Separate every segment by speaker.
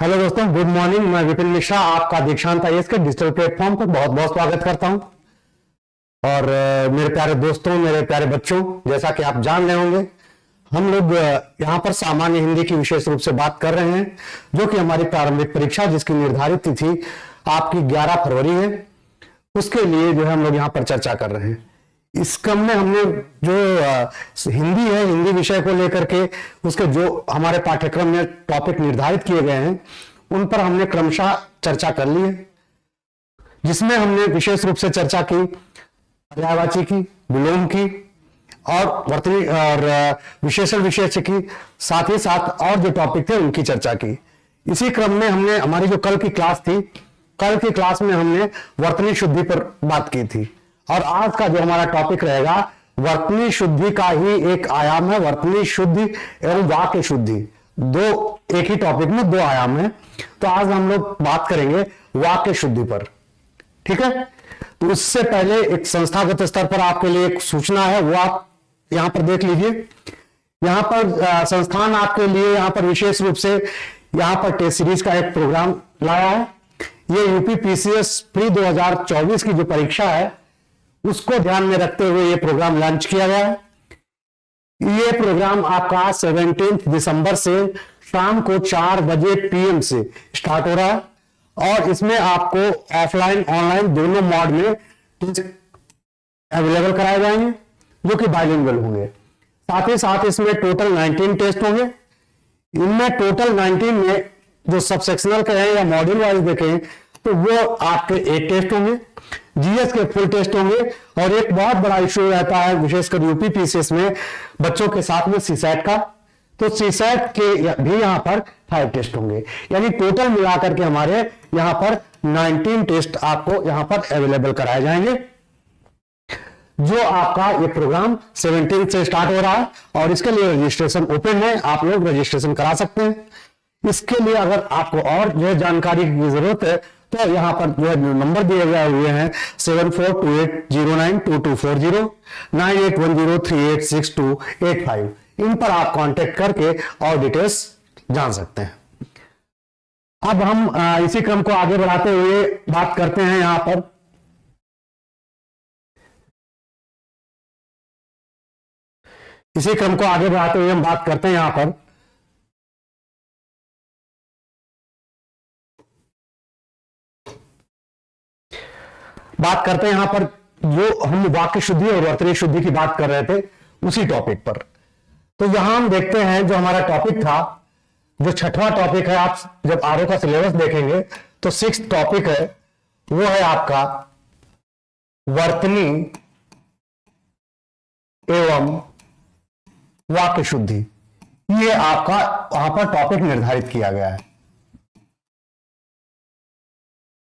Speaker 1: Hello दोस्तों, good morning. मैं विपिन मिश्रा आपका दीक्षांत आईएएस के डिजिटल प्लेटफॉर्म पर बहुत बहुत स्वागत करता हूं। और मेरे प्यारे दोस्तों, मेरे प्यारे बच्चों, जैसा कि आप जान रहे होंगे, हम लोग यहाँ पर सामान्य हिंदी की विशेष रूप से बात कर रहे हैं, जो कि हमारी प्रारंभिक परीक्षा जिसकी निर्धारित तिथि आपकी 11 फरवरी है, उसके लिए जो है हम लोग यहाँ पर चर्चा कर रहे हैं। इस क्रम में हमने जो हिंदी है, हिंदी विषय को लेकर के उसके जो हमारे पाठ्यक्रम में टॉपिक निर्धारित किए गए हैं, उन पर हमने क्रमशः चर्चा कर ली है, जिसमें हमने विशेष रूप से चर्चा की पर्यायवाची की, विलोम की और वर्तनी और विशेषण विशेष की, साथ ही साथ और जो टॉपिक थे उनकी चर्चा की। इसी क्रम में हमने हमारी जो कल की क्लास थी, कल की क्लास में हमने वर्तनी शुद्धि पर बात की थी, और आज का जो हमारा टॉपिक रहेगा वर्तनी शुद्धि का ही एक आयाम है। वर्तनी शुद्धि एवं वाक्य शुद्धि, दो एक ही टॉपिक में दो आयाम है। तो आज हम लोग बात करेंगे वाक्य शुद्धि पर, ठीक है। तो उससे पहले एक संस्थागत स्तर पर आपके लिए एक सूचना है, वो आप यहां पर देख लीजिए। यहां पर संस्थान आपके लिए यहां पर विशेष रूप से यहां पर टेस्ट सीरीज का एक प्रोग्राम लाया है। ये यूपी पीसीएस प्री 2024 की जो परीक्षा है उसको ध्यान में रखते हुए ये प्रोग्राम लॉन्च किया गया है। ये प्रोग्राम आपका 17 दिसंबर से शाम को 4 बजे पीएम से स्टार्ट हो रहा है, और इसमें आपको ऑफलाइन ऑनलाइन दोनों मोड में अवेलेबल कराए जाएंगे, जो कि बाइलिंगुअल होंगे। साथ ही साथ इसमें टोटल 19 टेस्ट होंगे। इनमें टोटल 19 में जो सब सेक्शनल के हैं या मॉड्यूल वाइज देखें तो वो आपके 8 टेस्ट होंगे, जीएस के फुल टेस्ट होंगे, और एक बहुत बड़ा इश्यू रहता है विशेषकर यूपी पीसीएस में बच्चों के साथ में सीसैट का। तो सीसैट के भी यहां पर 5 टेस्ट होंगे, यानी टोटल मिलाकर के हमारे यहां पर 19 टेस्ट आपको यहां पर अवेलेबल कराए जाएंगे। जो आपका ये प्रोग्राम 17 से स्टार्ट हो रहा है, और इसके लिए रजिस्ट्रेशन ओपन है, आप लोग रजिस्ट्रेशन करा सकते हैं। इसके लिए अगर आपको और जो जानकारी की जरूरत है तो यहाँ पर जो नंबर दिए गए हुए हैं 7428092240, 9810386285, इन पर आप कांटेक्ट करके और डिटेल्स जान सकते हैं। अब हम इसी क्रम को आगे बढ़ाते हुए बात करते हैं। यहां पर इसी क्रम को आगे बढ़ाते हुए हम बात करते हैं यहां पर यहां पर जो हम वाक्य शुद्धि और वर्तनी शुद्धि की बात कर रहे थे उसी टॉपिक पर। तो यहां हम देखते हैं जो हमारा टॉपिक था, जो 6वां टॉपिक है, आप जब आरओ का सिलेबस देखेंगे तो 6th टॉपिक है, वो है आपका वर्तनी एवं वाक्य शुद्धि। ये आपका वहां पर टॉपिक निर्धारित किया गया है,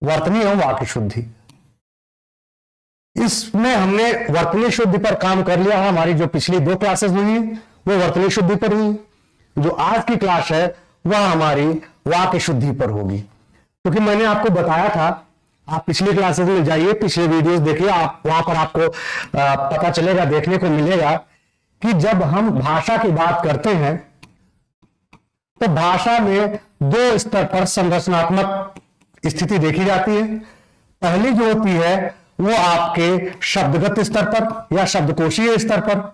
Speaker 1: वर्तनी एवं वाक्य शुद्धि। इसमें हमने वर्तनी शुद्धि पर काम कर लिया है। हमारी जो पिछली 2 क्लासेस हुई है वो वर्तनी शुद्धि पर हुई। जो आज की क्लास है वह हमारी वाक्य शुद्धि पर होगी, क्योंकि मैंने आपको बताया था, आप पिछली क्लासेस में जाइए, पिछले वीडियोस देखिए, आप वहां पर आपको पता चलेगा, देखने को मिलेगा कि जब हम भाषा की बात करते हैं तो भाषा में 2 स्तर पर संरचनात्मक स्थिति देखी जाती है। पहली जो होती है वो आपके शब्दगत स्तर पर या शब्दकोशीय स्तर पर,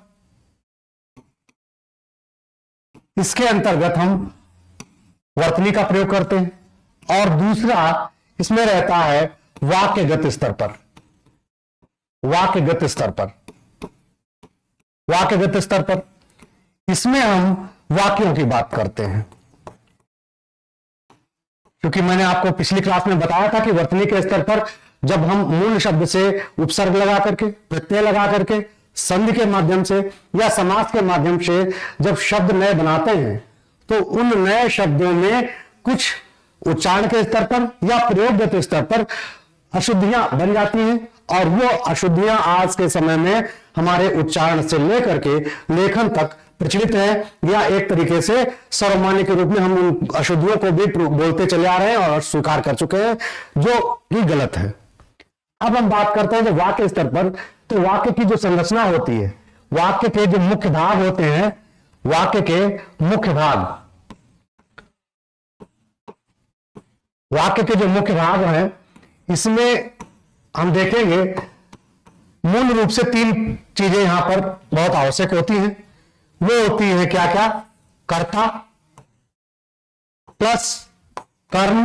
Speaker 1: इसके अंतर्गत हम वर्तनी का प्रयोग करते हैं, और दूसरा इसमें रहता है वाक्यगत स्तर पर। वाक्यगत स्तर पर इसमें हम वाक्यों की बात करते हैं, क्योंकि मैंने आपको पिछली क्लास में बताया था कि वर्तनी के स्तर पर जब हम मूल शब्द से उपसर्ग लगा करके, प्रत्यय लगा करके, संधि के माध्यम से या समास के माध्यम से जब शब्द नए बनाते हैं तो उन नए शब्दों में कुछ उच्चारण के स्तर पर या प्रयोगगत स्तर पर अशुद्धियां बन जाती हैं, और वो अशुद्धियां आज के समय में हमारे उच्चारण से लेकर के लेखन तक प्रचलित है, या एक तरीके से सर्वमान्य के रूप में हम उन अशुद्धियों को भी बोलते चले आ रहे हैं और स्वीकार कर चुके हैं, जो कि गलत है। अब हम बात करते हैं जो वाक्य स्तर पर, तो वाक्य की जो संरचना होती है, वाक्य के जो मुख्य भाग होते हैं, वाक्य के मुख्य भाग वाक्य के जो मुख्य भाग हैं इसमें हम देखेंगे मूल रूप से तीन चीजें यहां पर बहुत आवश्यक होती हैं। वो होती है क्या क्या? कर्ता प्लस कर्म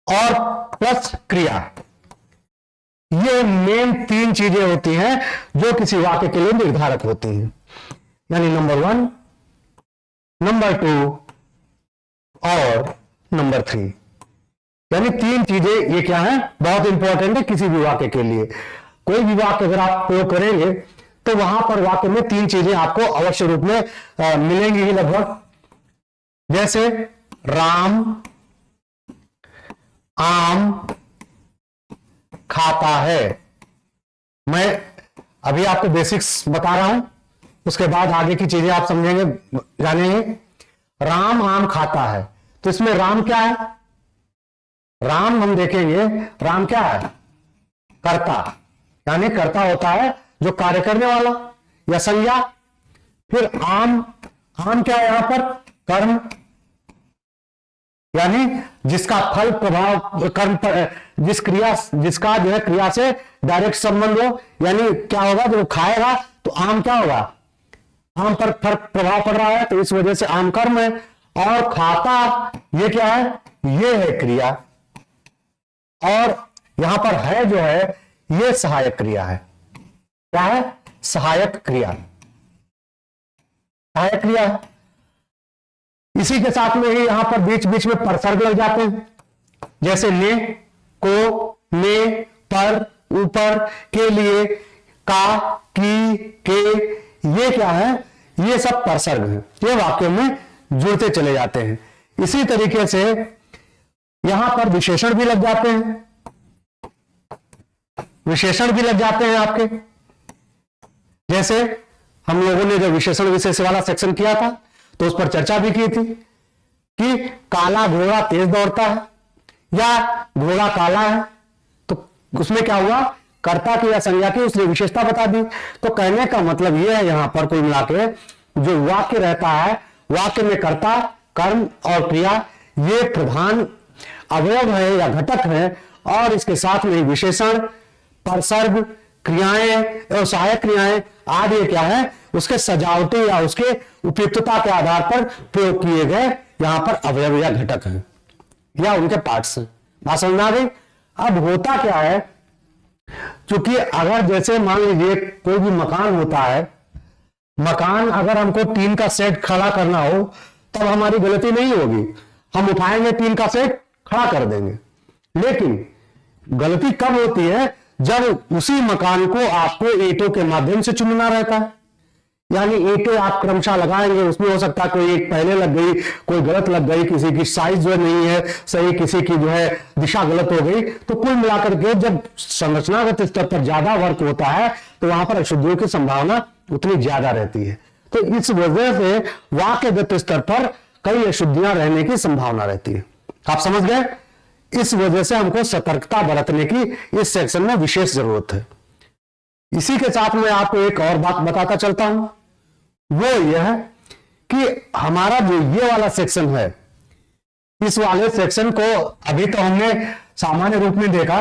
Speaker 1: और प्लस क्रिया। ये मेन तीन चीजें होती हैं जो किसी वाक्य के लिए निर्धारक होती हैं, यानी नंबर 1, नंबर 2 और नंबर 3। यानी तीन चीजें ये क्या है? बहुत इंपॉर्टेंट है किसी भी वाक्य के लिए। कोई भी वाक्य अगर आप प्रयोग करेंगे तो वहां पर वाक्य में तीन चीजें आपको अवश्य रूप में मिलेंगी ही लगभग। जैसे राम आम खाता है। मैं अभी आपको बेसिक्स बता रहा हूं, उसके बाद आगे की चीजें आप समझेंगे, जानेंगे। राम आम खाता है, तो इसमें राम क्या है? राम हम देखेंगे, राम क्या है? कर्ता, यानी कर्ता होता है जो कार्य करने वाला या संज्ञा। फिर आम, आम क्या है यहां पर? कर्म, यानी जिसका फल प्रभाव कर्म पर, जिसका जो है क्रिया से डायरेक्ट संबंध हो। यानी क्या होगा? जब खाएगा तो आम क्या होगा? आम पर प्रभाव पड़ रहा है, तो इस वजह से आम कर्म है। और खाता ये क्या है? ये है क्रिया। और यहां पर है जो है ये सहायक क्रिया है। क्या है? सहायक क्रिया, सहायक क्रिया है। इसी के साथ में ही यहां पर बीच बीच में परसर्ग लग जाते हैं, जैसे ने, को, में, पर, ऊपर, के लिए, का, की, के। ये क्या है? ये सब परसर्ग हैं, ये वाक्यों में जुड़ते चले जाते हैं। इसी तरीके से यहां पर विशेषण भी लग जाते हैं, विशेषण भी लग जाते हैं आपके। जैसे हम लोगों ने जो विशेषण विशेष वाला सेक्शन किया था तो उस पर चर्चा भी की थी कि काला घोड़ा तेज दौड़ता है या घोड़ा काला है, तो उसमें क्या हुआ? कर्ता की या संज्ञा की उसने विशेषता बता दी। तो कहने का मतलब यह है यहां पर कुल मिला के जो वाक्य रहता है, वाक्य में कर्ता, कर्म और क्रिया ये प्रधान अवयव है या घटक है, और इसके साथ में विशेषण, परसर्ग, क्रियाएं और सहायक क्रियाएं आदि ये क्या है? उसके सजावटी या उसके उपयुक्तता के आधार पर प्रयोग किए गए यहां पर अवयव या घटक हैं या उनके पार्ट्स हैं। बात समझ में आ गई? अब होता क्या है, क्योंकि अगर जैसे मान लीजिए कोई भी मकान होता है, मकान अगर हमको टीन का सेट खड़ा करना हो तब हमारी गलती नहीं होगी, हम उठाएंगे टीन का सेट खड़ा कर देंगे। लेकिन गलती कब होती है? जब उसी मकान को आपको ईंटों के माध्यम से चुनना रहता है। यानी ईंटें आप क्रमशः लगाएंगे, उसमें हो सकता है कोई एक पहले लग गई, कोई गलत लग गई, किसी की साइज जो नहीं है सही, किसी की जो है दिशा गलत हो गई। तो कुल मिलाकर के जब संरचनागत स्तर पर ज्यादा वर्क होता है तो वहां पर अशुद्धियों की संभावना उतनी ज्यादा रहती है। तो इस वजह से वाक्यगत स्तर पर कई अशुद्धियां रहने की संभावना रहती है। आप समझ गए? इस वजह से हमको सतर्कता बरतने की इस सेक्शन में विशेष जरूरत है। इसी के साथ में आपको एक और बात बताता चलता हूं, वो यह है कि हमारा जो ये वाला सेक्शन है, इस वाले सेक्शन को अभी तो हमने सामान्य रूप में देखा,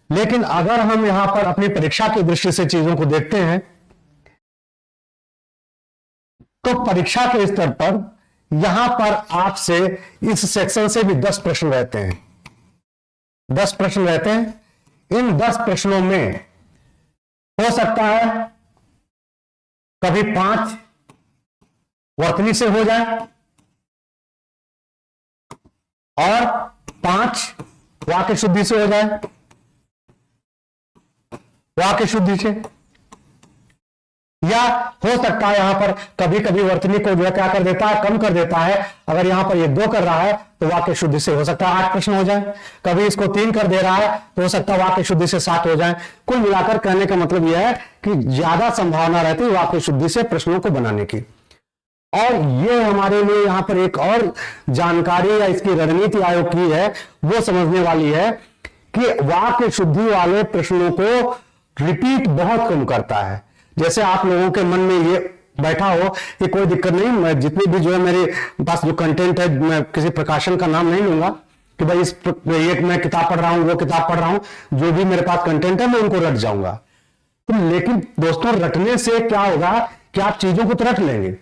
Speaker 1: लेकिन अगर हम यहां पर अपनी परीक्षा की दृष्टि से चीजों को देखते हैं तो परीक्षा के स्तर पर यहां पर आपसे इस सेक्शन से भी 10 प्रश्न रहते हैं। 10 प्रश्न रहते हैं। इन 10 प्रश्नों में हो सकता है कभी 5 वर्तनी से हो जाए और 5 वाक्य शुद्धि से हो जाए, वाक्य शुद्धि से, या हो सकता है यहां पर कभी कभी वर्तनी को जो क्या कर देता है, कम कर देता है। अगर यहां पर ये 2 कर रहा है तो वाक्य शुद्धि से हो सकता है 8 प्रश्न हो जाए, कभी इसको 3 कर दे रहा है तो हो सकता है वाक्य शुद्धि से 7 हो जाए। कुल मिलाकर कहने का मतलब यह है कि ज्यादा संभावना रहती है वाक्य शुद्धि से प्रश्नों को बनाने की। और ये हमारे लिए यहां पर एक और जानकारी या इसकी रणनीति आयोग की है, वो समझने वाली है कि वाक्य शुद्धि वाले प्रश्नों को रिपीट बहुत कम करता है। जैसे आप लोगों के मन में ये बैठा हो कि कोई दिक्कत नहीं, मैं जितनी भी जो है मेरे पास जो कंटेंट है, मैं किसी प्रकाशन का नाम नहीं लूंगा कि भाई ये मैं किताब पढ़ रहा हूं, वो किताब पढ़ रहा हूं, जो भी मेरे पास कंटेंट है मैं उनको रट जाऊंगा। तो लेकिन दोस्तों, रटने से क्या होगा कि आप चीजों को तो रट लेंगे,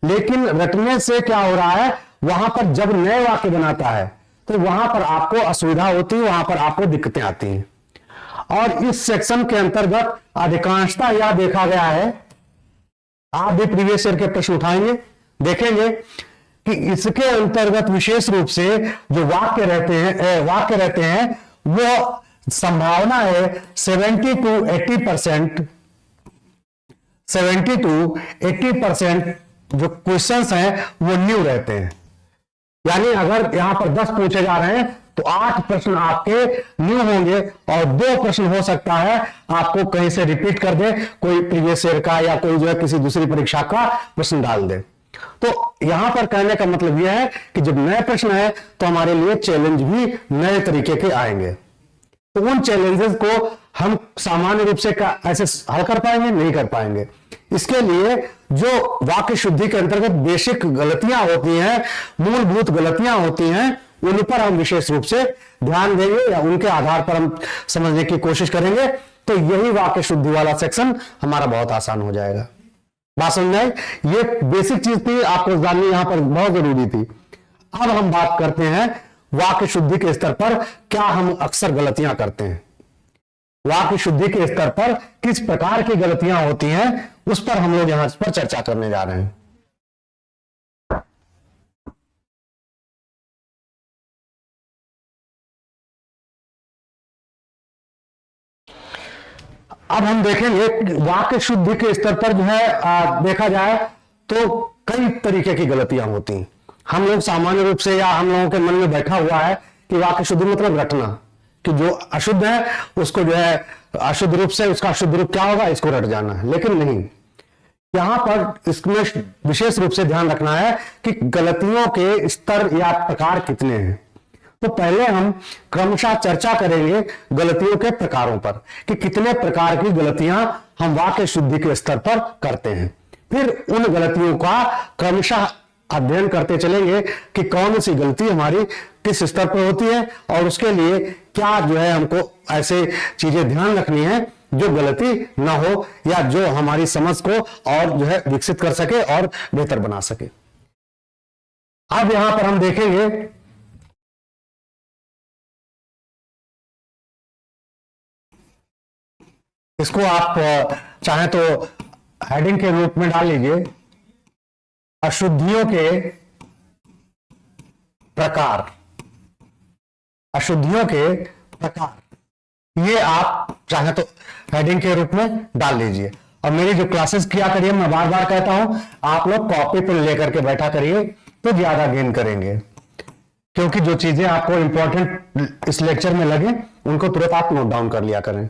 Speaker 1: लेकिन रटने से क्या हो रहा है, वहां पर जब नए वाक्य बनाता है तो वहां पर आपको असुविधा होती है, वहां पर आपको दिक्कतें आती हैं। और इस सेक्शन के अंतर्गत अधिकांशतः यह देखा गया है, आप भी प्रीवियस ईयर के प्रश्न उठाएंगे, देखेंगे कि इसके अंतर्गत विशेष रूप से जो वाक्य रहते हैं वो संभावना है 70 to 80%, 70 to 80% जो क्वेश्चंस हैं वो न्यू रहते हैं। यानी अगर यहां पर 10 पूछे जा रहे हैं तो 8 प्रश्न आपके न्यू होंगे और 2 प्रश्न हो सकता है आपको कहीं से रिपीट कर दे, कोई प्रीवियस ईयर का या कोई जो है किसी दूसरी परीक्षा का प्रश्न डाल दे। तो यहां पर कहने का मतलब यह है कि जब नए प्रश्न है तो हमारे लिए चैलेंज भी नए तरीके के आएंगे। तो उन चैलेंजेस को हम सामान्य रूप से ऐसे हल कर पाएंगे नहीं कर पाएंगे। इसके लिए जो वाक्य शुद्धि के अंतर्गत बेसिक गलतियां होती हैं, मूलभूत गलतियां होती हैं, उन पर हम विशेष रूप से ध्यान देंगे या उनके आधार पर हम समझने की कोशिश करेंगे। तो यही वाक्य शुद्धि वाला सेक्शन हमारा बहुत आसान हो जाएगा। बात समझ आई? ये बेसिक चीज थी, आपको जाननी यहां पर बहुत जरूरी थी। अब हम बात करते हैं वाक्य शुद्धि के स्तर पर क्या हम अक्सर गलतियां करते हैं। वाक्य शुद्धि के स्तर पर किस प्रकार की गलतियां होती हैं, उस पर हम लोग यहां पर चर्चा करने जा रहे हैं। अब हम देखेंगे वाक्य शुद्धि के स्तर पर जो है देखा जाए तो कई तरीके की गलतियां होती हैं। हम लोग सामान्य रूप से या हम लोगों के मन में बैठा हुआ है कि वाक्य शुद्धि मतलब रटना, कि जो अशुद्ध है उसको जो है अशुद्ध रूप से उसका शुद्ध रूप क्या होगा इसको रट जाना है। लेकिन नहीं, यहां पर इसमें विशेष रूप से ध्यान रखना है कि गलतियों के स्तर या प्रकार कितने हैं। तो पहले हम क्रमशः चर्चा करेंगे गलतियों के प्रकारों पर कि कितने प्रकार की गलतियां हम वाक्य शुद्धि के स्तर पर करते हैं। फिर उन गलतियों का क्रमशः अध्ययन करते चलेंगे कि कौन सी गलती हमारी किस स्तर पर होती है और उसके लिए क्या जो है हमको ऐसे चीजें ध्यान रखनी है जो गलती ना हो या जो हमारी समझ को और जो है विकसित कर सके और बेहतर बना सके। अब यहां पर हम देखेंगे इसको, आप चाहें तो हेडिंग के रूप में डाल लीजिए, अशुद्धियों के प्रकार। अशुद्धियों के प्रकार ये आप चाहे तो हेडिंग के रूप में डाल लीजिए। और मेरी जो क्लासेस किया करिए, मैं बार बार कहता हूं आप लोग कॉपी पेन लेकर के बैठा करिए तो ज्यादा गेन करेंगे, क्योंकि जो चीजें आपको इंपॉर्टेंट इस लेक्चर में लगे उनको तुरंत आप नोट डाउन कर लिया करें।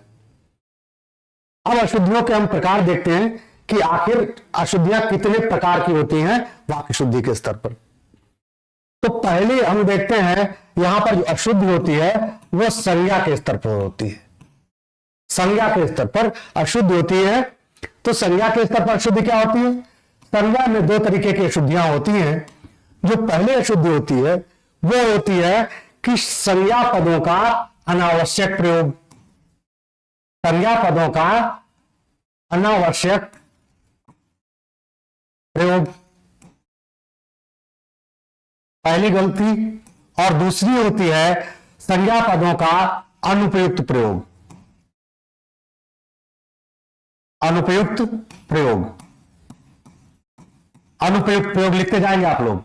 Speaker 1: अब अशुद्धियों के हम प्रकार देखते हैं कि आखिर अशुद्धियां कितने प्रकार की होती हैं वाक्य शुद्धि के स्तर पर। तो पहले हम देखते हैं यहां पर जो अशुद्धि होती है वो संज्ञा के स्तर पर होती है। संज्ञा के स्तर पर अशुद्ध होती है। तो संज्ञा के स्तर पर अशुद्धि क्या होती है? संज्ञा में 2 तरीके की अशुद्धियां होती हैं। जो पहली अशुद्धि होती है वो होती है कि संज्ञा पदों का अनावश्यक प्रयोग। संज्ञा पदों का अनावश्यक प्रयोग पहली गलती। और दूसरी होती है संज्ञा पदों का अनुपयुक्त प्रयोग। अनुपयुक्त प्रयोग, अनुपयुक्त प्रयोग लिखते जाएंगे आप लोग।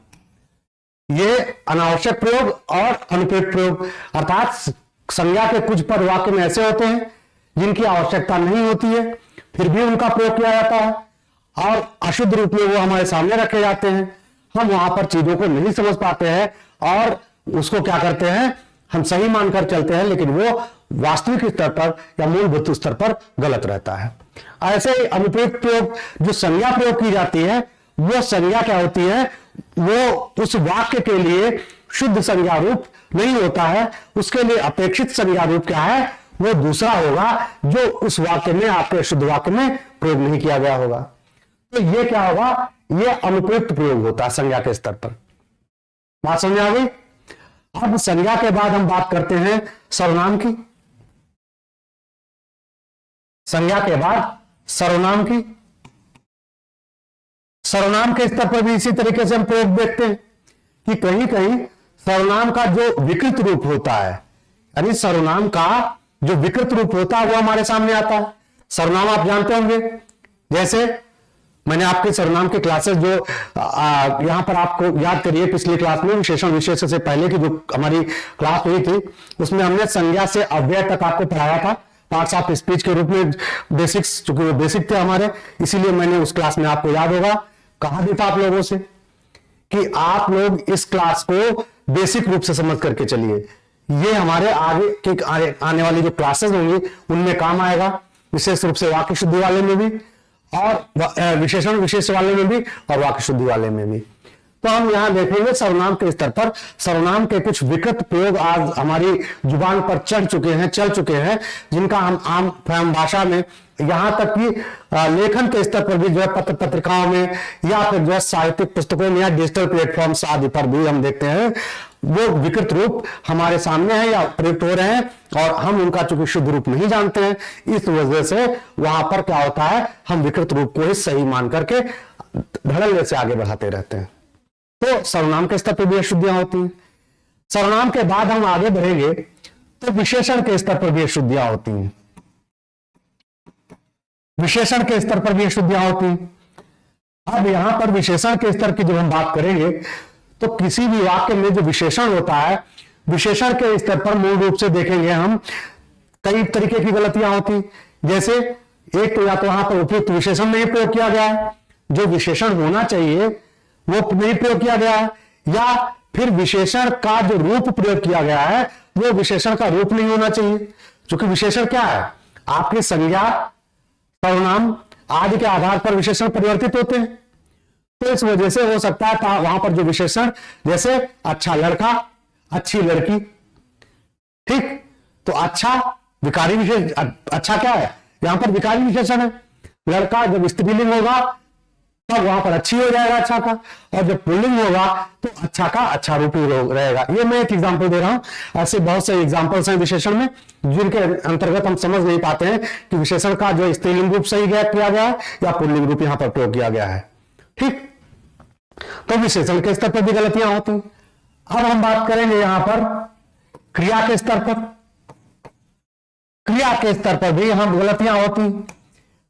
Speaker 1: ये अनावश्यक प्रयोग और अनुपयुक्त प्रयोग, अर्थात संज्ञा के कुछ पद वाक्य में ऐसे होते हैं जिनकी आवश्यकता नहीं होती है फिर भी उनका प्रयोग किया जाता है और अशुद्ध रूप में वो हमारे सामने रखे जाते हैं। हम वहां पर चीजों को नहीं समझ पाते हैं और उसको क्या करते हैं, हम सही मानकर चलते हैं, लेकिन वो वास्तविक स्तर पर या मूलभूत स्तर पर गलत रहता है। ऐसे ही अनुपयुक्त प्रयोग, जो संज्ञा प्रयोग की जाती है वो संज्ञा क्या होती है, वो उस वाक्य के लिए शुद्ध संज्ञा रूप नहीं होता है, उसके लिए अपेक्षित संज्ञा रूप क्या है, वो दूसरा होगा जो उस वाक्य में, आपके शुद्ध वाक्य में प्रयोग नहीं किया गया होगा। तो ये क्या होगा, ये अनुपयुक्त प्रयोग होता है संज्ञा के स्तर पर। बात समझ आ गई। अब संज्ञा के बाद हम बात करते हैं सर्वनाम की। संज्ञा के बाद सर्वनाम की। सर्वनाम के स्तर पर भी इसी तरीके से हम प्रयोग देखते हैं कि कहीं कहीं सर्वनाम का जो विकृत रूप होता है, यानी सर्वनाम का जो विकृत रूप होता है वो हमारे सामने आता है। सर्वनाम आप जानते होंगे, जैसे मैंने आपके सर्वनाम के क्लासेस जो यहां पर आपको याद करिए, पिछली क्लास में विशेषण विशेष से पहले की जो हमारी क्लास हुई थी उसमें हमने संज्ञा से अव्यय तक आपको पढ़ाया था, पार्ट्स ऑफ स्पीच के रूप में बेसिक्स, चूंकि वो बेसिक थे हमारे, इसीलिए मैंने उस क्लास में आपको याद होगा कहा भी था आप लोगों से कि आप लोग इस क्लास को बेसिक रूप से समझ करके चलिए, ये हमारे आगे की आने वाली जो क्लासेस होंगी उनमें काम आएगा, विशेष रूप से वाक्य शुद्धि वाले में भी और विशेषण विशेष वाले में भी और वाक्य शुद्धि वाले में भी। तो हम यहां देखेंगे सर्वनाम के स्तर पर सर्वनाम के कुछ विकृत प्रयोग आज हमारी जुबान पर चढ़ चुके हैं, चल चुके हैं, जिनका हम आम भाषा में यहां तक कि लेखन के स्तर पर भी जो है पत्र पत्रिकाओं में या फिर जो है साहित्यिक पुस्तकों में या डिजिटल प्लेटफॉर्म्स आदि पर भी हम देखते हैं वो विकृत रूप हमारे सामने है या प्रयुक्त हो रहे हैं और हम उनका चूंकि शुद्ध रूप नहीं जानते हैं, इस वजह से वहां पर क्या होता है, हम विकृत रूप को ही सही मान करके धड़ल्ले से आगे बढ़ाते रहते हैं। तो सर्वनाम के स्तर पर भी अशुद्धियां होती हैं। सर्वनाम के बाद हम आगे बढ़ेंगे तो विशेषण के स्तर पर भी अशुद्धियां होती हैं। विशेषण के स्तर पर भी अशुद्धियां होती हैं। अब यहां पर विशेषण के स्तर की जब हम बात करेंगे तो किसी भी वाक्य में जो विशेषण होता है, विशेषण के स्तर पर मूल रूप से देखेंगे हम कई तरीके की गलतियां होती, जैसे एक तो या तो वहां पर उपयुक्त विशेषण नहीं प्रयोग किया गया है, जो विशेषण होना चाहिए वो नहीं प्रयोग किया गया है, या फिर विशेषण का जो रूप प्रयोग किया गया है वो विशेषण का रूप नहीं होना चाहिए। क्योंकि विशेषण क्या है, आपकी संज्ञा सर्वनाम आदि के आधार पर विशेषण परिवर्तित होते हैं। तो इस वजह से हो सकता है वहां पर जो विशेषण, जैसे अच्छा लड़का, अच्छी लड़की, ठीक, तो अच्छा विकारी विशेष, अच्छा क्या है, यहां पर विकारी विशेषण है। लड़का जब स्त्रीलिंग होगा तब वहां पर अच्छी हो जाएगा अच्छा का, और जब पुल्लिंग होगा तो अच्छा का अच्छा रूप ही रहेगा। ये मैं एक एग्जांपल दे रहा हूं, ऐसे बहुत से एग्जांपल्स हैं विशेषण में जिनके अंतर्गत हम समझ नहीं पाते हैं कि विशेषण का जो स्त्रीलिंग रूप सही किया गया है या पुल्लिंग रूप यहां पर प्रयोग किया गया है। ठीक, तो विशेषण के स्तर पर भी गलतियां होती हैं। अब हम बात करेंगे यहां पर क्रिया के स्तर पर। क्रिया के स्तर पर भी हम गलतियां होती हैं।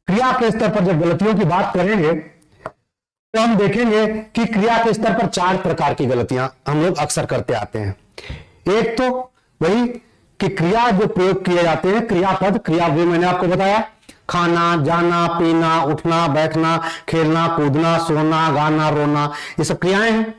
Speaker 1: क्रिया के स्तर पर जब गलतियों की बात करेंगे तो हम देखेंगे कि क्रिया के स्तर पर 4 प्रकार की गलतियां हम लोग अक्सर करते आते हैं। एक तो वही कि क्रिया जो प्रयोग किए जाते हैं, क्रियापद, क्रिया भी मैंने आपको बताया, खाना, जाना, पीना, उठना, बैठना, खेलना, कूदना, सोना, गाना, रोना, ये सब क्रियाएं हैं।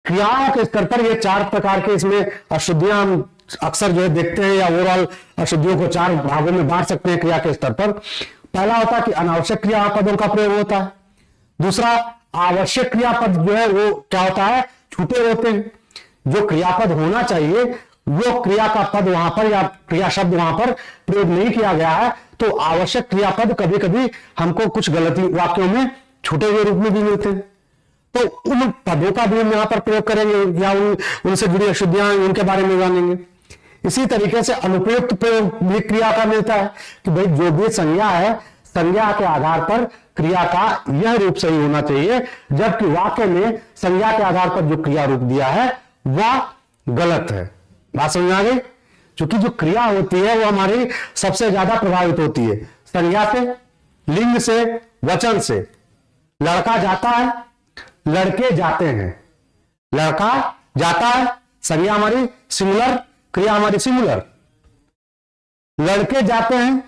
Speaker 1: क्रियाओं के स्तर पर ये 4 प्रकार के इसमें अशुद्धियां हम अक्सर जो है देखते हैं, या ओवरऑल अशुद्धियों को 4 भागों में बांट सकते हैं क्रिया के स्तर पर। पहला होता है कि अनावश्यक क्रियापदों का प्रयोग होता है। दूसरा, आवश्यक क्रियापद जो है वो क्या होता है, छूटे होते हैं। जो क्रियापद होना चाहिए वो क्रिया का पद वहां पर या क्रिया शब्द वहां पर प्रयोग नहीं किया गया है, तो आवश्यक क्रियापद कभी कभी हमको कुछ गलती वाक्यों में छूटे हुए रूप में भी मिलते हैं। तो उन पदों का भी हम यहां पर प्रयोग करेंगे या उनसे जुड़ी अशुद्धियां उनके बारे में जानेंगे। इसी तरीके से अनुपयुक्त प्रयोग भी क्रिया का मिलता है कि भाई जो भी संज्ञा है, संज्ञा के आधार पर क्रिया का यह रूप सही होना चाहिए, जबकि वाक्य में संज्ञा के आधार पर जो क्रिया रूप दिया है वह गलत है। बात समझ आ गई? क्योंकि जो क्रिया होती है वो हमारी सबसे ज्यादा प्रभावित होती है संज्ञा से, लिंग से, वचन से। लड़का जाता है, लड़के जाते हैं। लड़का जाता है, संज्ञा हमारी सिंगुलर, क्रिया हमारी सिंगुलर। लड़के जाते हैं,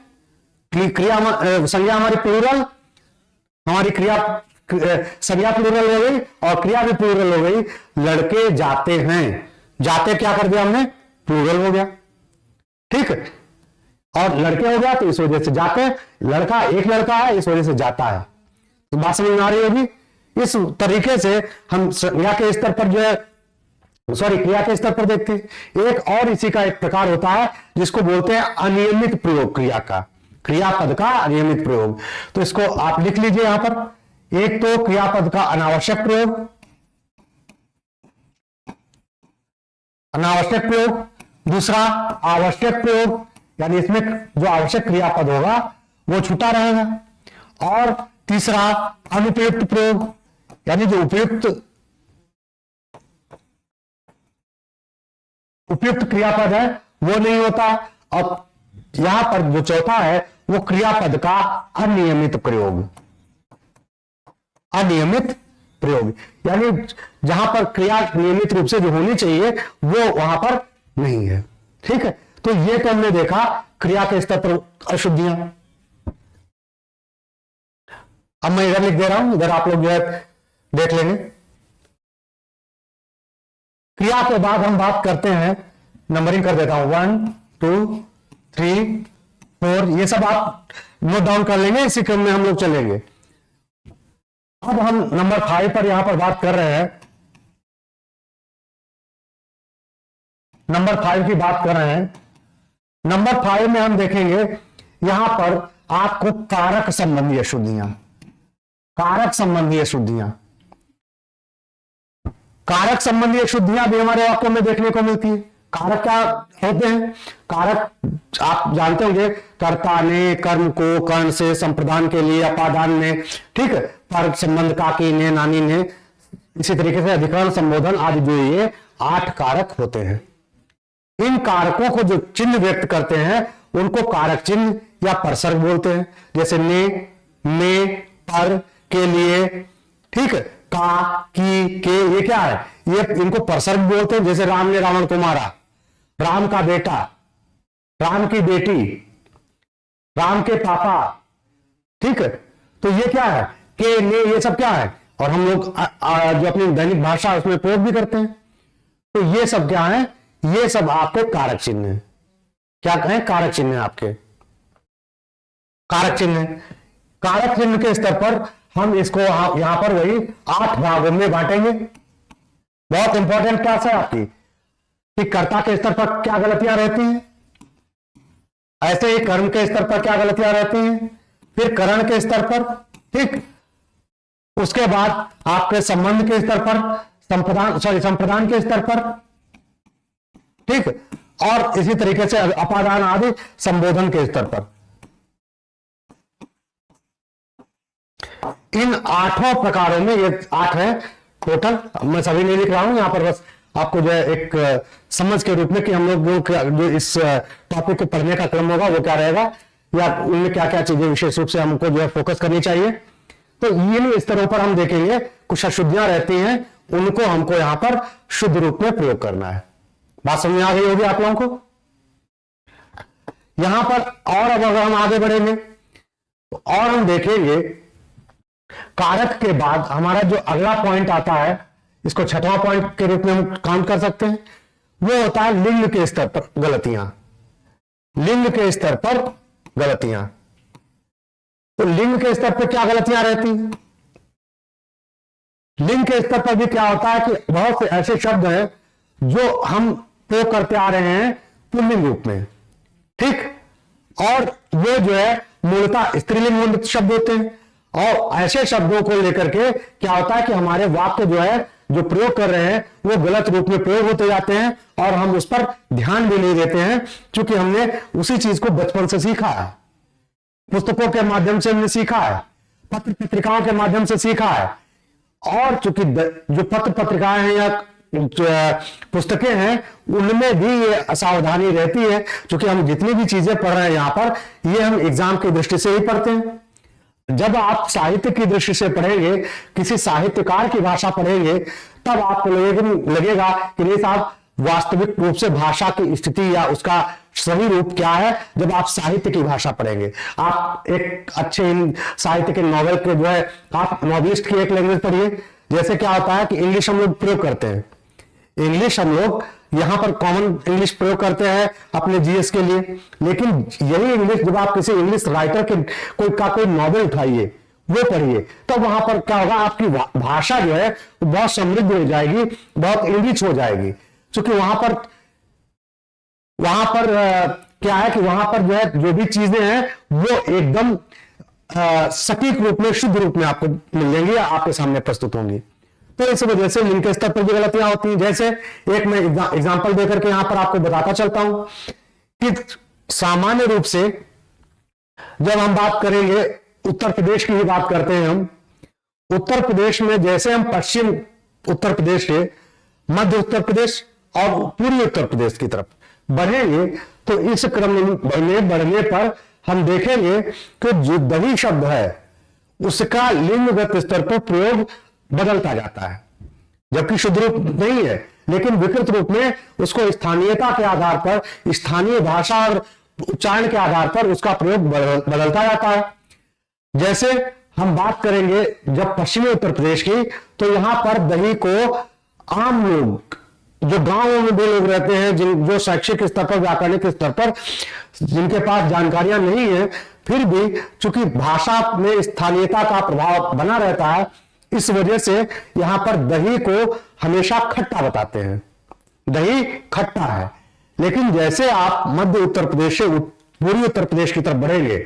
Speaker 1: क्रिया संज्ञा हमारी प्लूरल, हमारी क्रिया संज्ञा प्लूरल हो गई और क्रिया भी प्लूरल हो गई। लड़के जाते हैं, जाते क्या कर दिया हमने, प्लूरल हो गया, ठीक है, और लड़के हो गया तो इस वजह से जाते। लड़का एक लड़का है, इस वजह से जाता है। तो बात समझ में आ रही होगी। इस तरीके से हम संज्ञा के स्तर पर जो है, सॉरी, क्रिया के स्तर पर देखते हैं। एक और इसी का एक प्रकार होता है जिसको बोलते हैं अनियमित प्रयोग क्रिया का। क्रियापद का अनियमित प्रयोग। तो इसको आप लिख लीजिए यहां पर, एक तो क्रियापद का अनावश्यक प्रयोग, अनावश्यक प्रयोग, दूसरा आवश्यक प्रयोग, यानी इसमें जो आवश्यक क्रियापद होगा वो छूटा रहेगा, और तीसरा अनुपयुक्त प्रयोग, यानी जो उपयुक्त क्रियापद है वो नहीं होता। और यहां पर जो चौथा है वो क्रियापद का अनियमित प्रयोग, अनियमित प्रयोग, यानी जहां पर क्रिया नियमित रूप से जो होनी चाहिए वो वहां पर नहीं है। ठीक है, तो ये तो हमने देखा क्रिया के स्तर पर अशुद्धियां। अब मैं इधर लिख दे रहा हूं, इधर आप लोग जो है देख लेंगे। क्रिया के बाद हम बात करते हैं, नंबरिंग कर देता हूं, 1 2 3 4, ये सब आप नोट डाउन कर लेंगे, इसी क्रम में हम लोग चलेंगे। अब हम नंबर 5 पर यहां पर बात कर रहे हैं, नंबर 5 की बात कर रहे हैं। नंबर 5 में हम देखेंगे यहां पर आपको कारक संबंधी अशुद्धियां, कारक संबंधी अशुद्धियां, कारक संबंधी अशुद्धियां भी हमारे वाक्यों में देखने को मिलती है। कारक क्या होते हैं? कारक आप जानते होंगे, कर्ता ने, कर्म को, कर्ण से, संप्रदान के लिए, अपादान ने, ठीक है, पर संबंध, काकी ने, नानी ने, इसी तरीके से अधिकरण, संबोधन आदि, जो ये 8 कारक होते हैं। इन कारकों को जो चिन्ह व्यक्त करते हैं उनको कारक चिन्ह या परसर्ग बोलते हैं, जैसे ने, में, पर, के लिए, ठीक है, का, की, के, ये क्या है? ये इनको परसर्ग बोलते हैं। जैसे राम ने रावण को मारा, राम का बेटा, राम की बेटी, राम के पापा, ठीक है, तो ये क्या है? के, ने, ये सब क्या है? और हम लोग जो अपनी दैनिक भाषा उसमें प्रयोग भी करते हैं। तो ये सब क्या है? ये सब आपके कारक चिन्ह है। क्या कहें? कारक चिन्ह है आपके, कारक चिन्ह। कारक चिन्ह के स्तर पर हम इसको यहां पर वही 8 भागों में बांटेंगे। बहुत इंपॉर्टेंट क्लास है आपकी कि कर्ता के स्तर पर क्या गलतियां रहती हैं, ऐसे ही कर्म के स्तर पर क्या गलतियां रहती हैं, फिर करण के स्तर पर, ठीक, उसके बाद आपके संबंध के स्तर पर, संप्रदान के स्तर पर, ठीक, और इसी तरीके से अपादान आदि संबोधन के स्तर पर। इन 8 प्रकारों में, ये 8 है टोटल, मैं सभी नहीं लिख रहा हूं यहां पर, बस आपको जो है एक समझ के रूप में कि हम लोग जो इस टॉपिक को पढ़ने का क्रम होगा वो क्या रहेगा, या उनमें क्या क्या चीजें विशेष रूप से हमको जो है फोकस करनी चाहिए। तो इन स्तरों पर हम देखेंगे कुछ अशुद्धियां रहती हैं, उनको हमको यहां पर शुद्ध रूप में प्रयोग करना है। बात समझ में आ गई होगी आप लोगों को यहां पर। और अब अगर हम आगे बढ़ेंगे तो और हम देखेंगे कारक के बाद हमारा जो अगला पॉइंट आता है, इसको 6वां पॉइंट के रूप में हम काउंट कर सकते हैं, वो होता है लिंग के स्तर पर गलतियां, लिंग के स्तर पर गलतियां। तो लिंग के स्तर पर क्या गलतियां रहती हैं? लिंग के स्तर पर भी क्या होता है कि बहुत से ऐसे शब्द हैं जो हम प्रयोग करते आ रहे हैं पुल्लिंग रूप में, ठीक, और वो जो है मूलतः स्त्रीलिंग शब्द होते हैं। और ऐसे शब्दों को लेकर के क्या होता है कि हमारे वाक्य जो है जो प्रयोग कर रहे हैं वो गलत रूप में प्रयोग होते जाते हैं, और हम उस पर ध्यान भी नहीं देते हैं, क्योंकि हमने उसी चीज को बचपन से सीखा है, पुस्तकों के माध्यम से हमने सीखा है, पत्र पत्रिकाओं के माध्यम से सीखा है। और चूंकि जो पत्र पत्रिकाएं हैं या पुस्तकें हैं उनमें भी ये असावधानी रहती है, क्योंकि हम जितनी भी चीजें पढ़ रहे हैं यहां पर ये हम एग्जाम की दृष्टि से ही पढ़ते हैं। जब आप साहित्य की दृष्टि से पढ़ेंगे, किसी साहित्यकार की भाषा पढ़ेंगे, तब आपको लगेगा कि नहीं साहब, वास्तविक रूप से भाषा की स्थिति या उसका सही रूप क्या है जब आप साहित्य की भाषा पढ़ेंगे। आप एक अच्छे साहित्य के नॉवेल के जो है आप नॉवेलिस्ट की एक लैंग्वेज पढ़िए। जैसे क्या होता है कि इंग्लिश हम लोग प्रयोग करते हैं, इंग्लिश हम लोग यहां पर कॉमन इंग्लिश प्रयोग करते हैं अपने जीएस के लिए, लेकिन यही इंग्लिश जब आप किसी इंग्लिश राइटर के कोई नॉवेल उठाइए, वो पढ़िए, तो वहां पर क्या होगा, आपकी भाषा जो है वो बहुत समृद्ध हो जाएगी, बहुत इंग्लिश हो जाएगी, क्योंकि वहां पर क्या है कि वहां पर जो है जो भी चीजें हैं वो एकदम सटीक रूप में, शुद्ध रूप में आपको मिल जाएंगी या आपके सामने प्रस्तुत होंगी। तो इस वजह से लिंग के स्तर पर भी गलतियां होती हैं। जैसे एक मैं एग्जांपल देकर के यहां पर आपको बताता चलता हूं कि सामान्य रूप से जब हम बात करेंगे, उत्तर प्रदेश की ही बात करते हैं हम, उत्तर प्रदेश में जैसे हम पश्चिम उत्तर प्रदेश के, मध्य उत्तर प्रदेश और पूर्वी उत्तर प्रदेश की तरफ बढ़ेंगे तो इस क्रम में बढ़ने पर हम देखेंगे कि जो दही शब्द है उसका लिंगगत स्तर पर प्रयोग बदलता जाता है, जबकि शुद्ध रूप नहीं है, लेकिन विकृत रूप में उसको स्थानीयता के आधार पर, स्थानीय भाषा और उच्चारण के आधार पर उसका प्रयोग बदलता जाता है। जैसे हम बात करेंगे जब पश्चिमी उत्तर प्रदेश की, तो यहां पर दही को आम लोग, जो गांवों में भी लोग रहते हैं, जो शैक्षिक स्तर पर, व्याकरणिक स्तर पर जिनके पास जानकारियां नहीं है, फिर भी चूंकि भाषा में स्थानीयता का प्रभाव बना रहता है, इस वजह से यहां पर दही को हमेशा खट्टा बताते हैं, दही खट्टा है। लेकिन जैसे आप मध्य उत्तर प्रदेश से पूर्वी उत्तर प्रदेश की तरफ बढ़ेंगे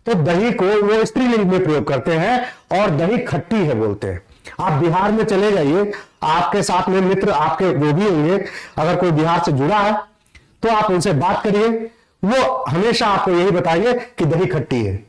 Speaker 1: तो दही को वो स्त्रीलिंग में प्रयोग करते हैं और दही खट्टी है बोलते हैं। आप बिहार में चले जाइए, आपके साथ में मित्र आपके जो भी होंगे, अगर कोई बिहार से जुड़ा है तो आप उनसे बात करिए, वो हमेशा आपको यही बताइए कि दही खट्टी है।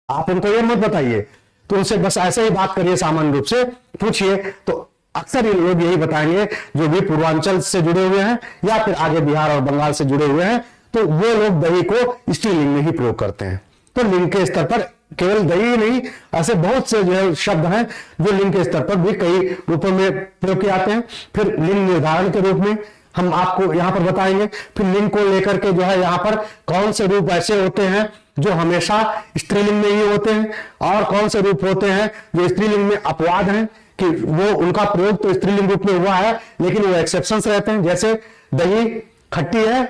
Speaker 1: आप उनको ये मत बताइए, तो उनसे बस ऐसे ही बात करिए, सामान्य रूप से पूछिए, तो अक्सर ये लोग यही बताएंगे जो भी पूर्वांचल से जुड़े हुए हैं या फिर आगे बिहार और बंगाल से जुड़े हुए हैं, तो वो लोग दही को स्त्रीलिंग में ही प्रयोग करते हैं। तो लिंग के स्तर पर केवल दही नहीं, ऐसे बहुत से जो है शब्द हैं जो लिंग के स्तर पर भी कई रूपों में प्रयोग किए जाते हैं। फिर लिंग निर्धारण के रूप में हम आपको यहां पर बताएंगे। फिर लिंग को लेकर के जो है यहां पर कौन से रूप ऐसे होते हैं जो हमेशा स्त्रीलिंग में ही होते हैं, और कौन से रूप होते हैं जो स्त्रीलिंग में अपवाद हैं, कि वो उनका प्रयोग तो स्त्रीलिंग रूप में हुआ है लेकिन वो एक्सेप्शंस रहते हैं। जैसे दही खट्टी है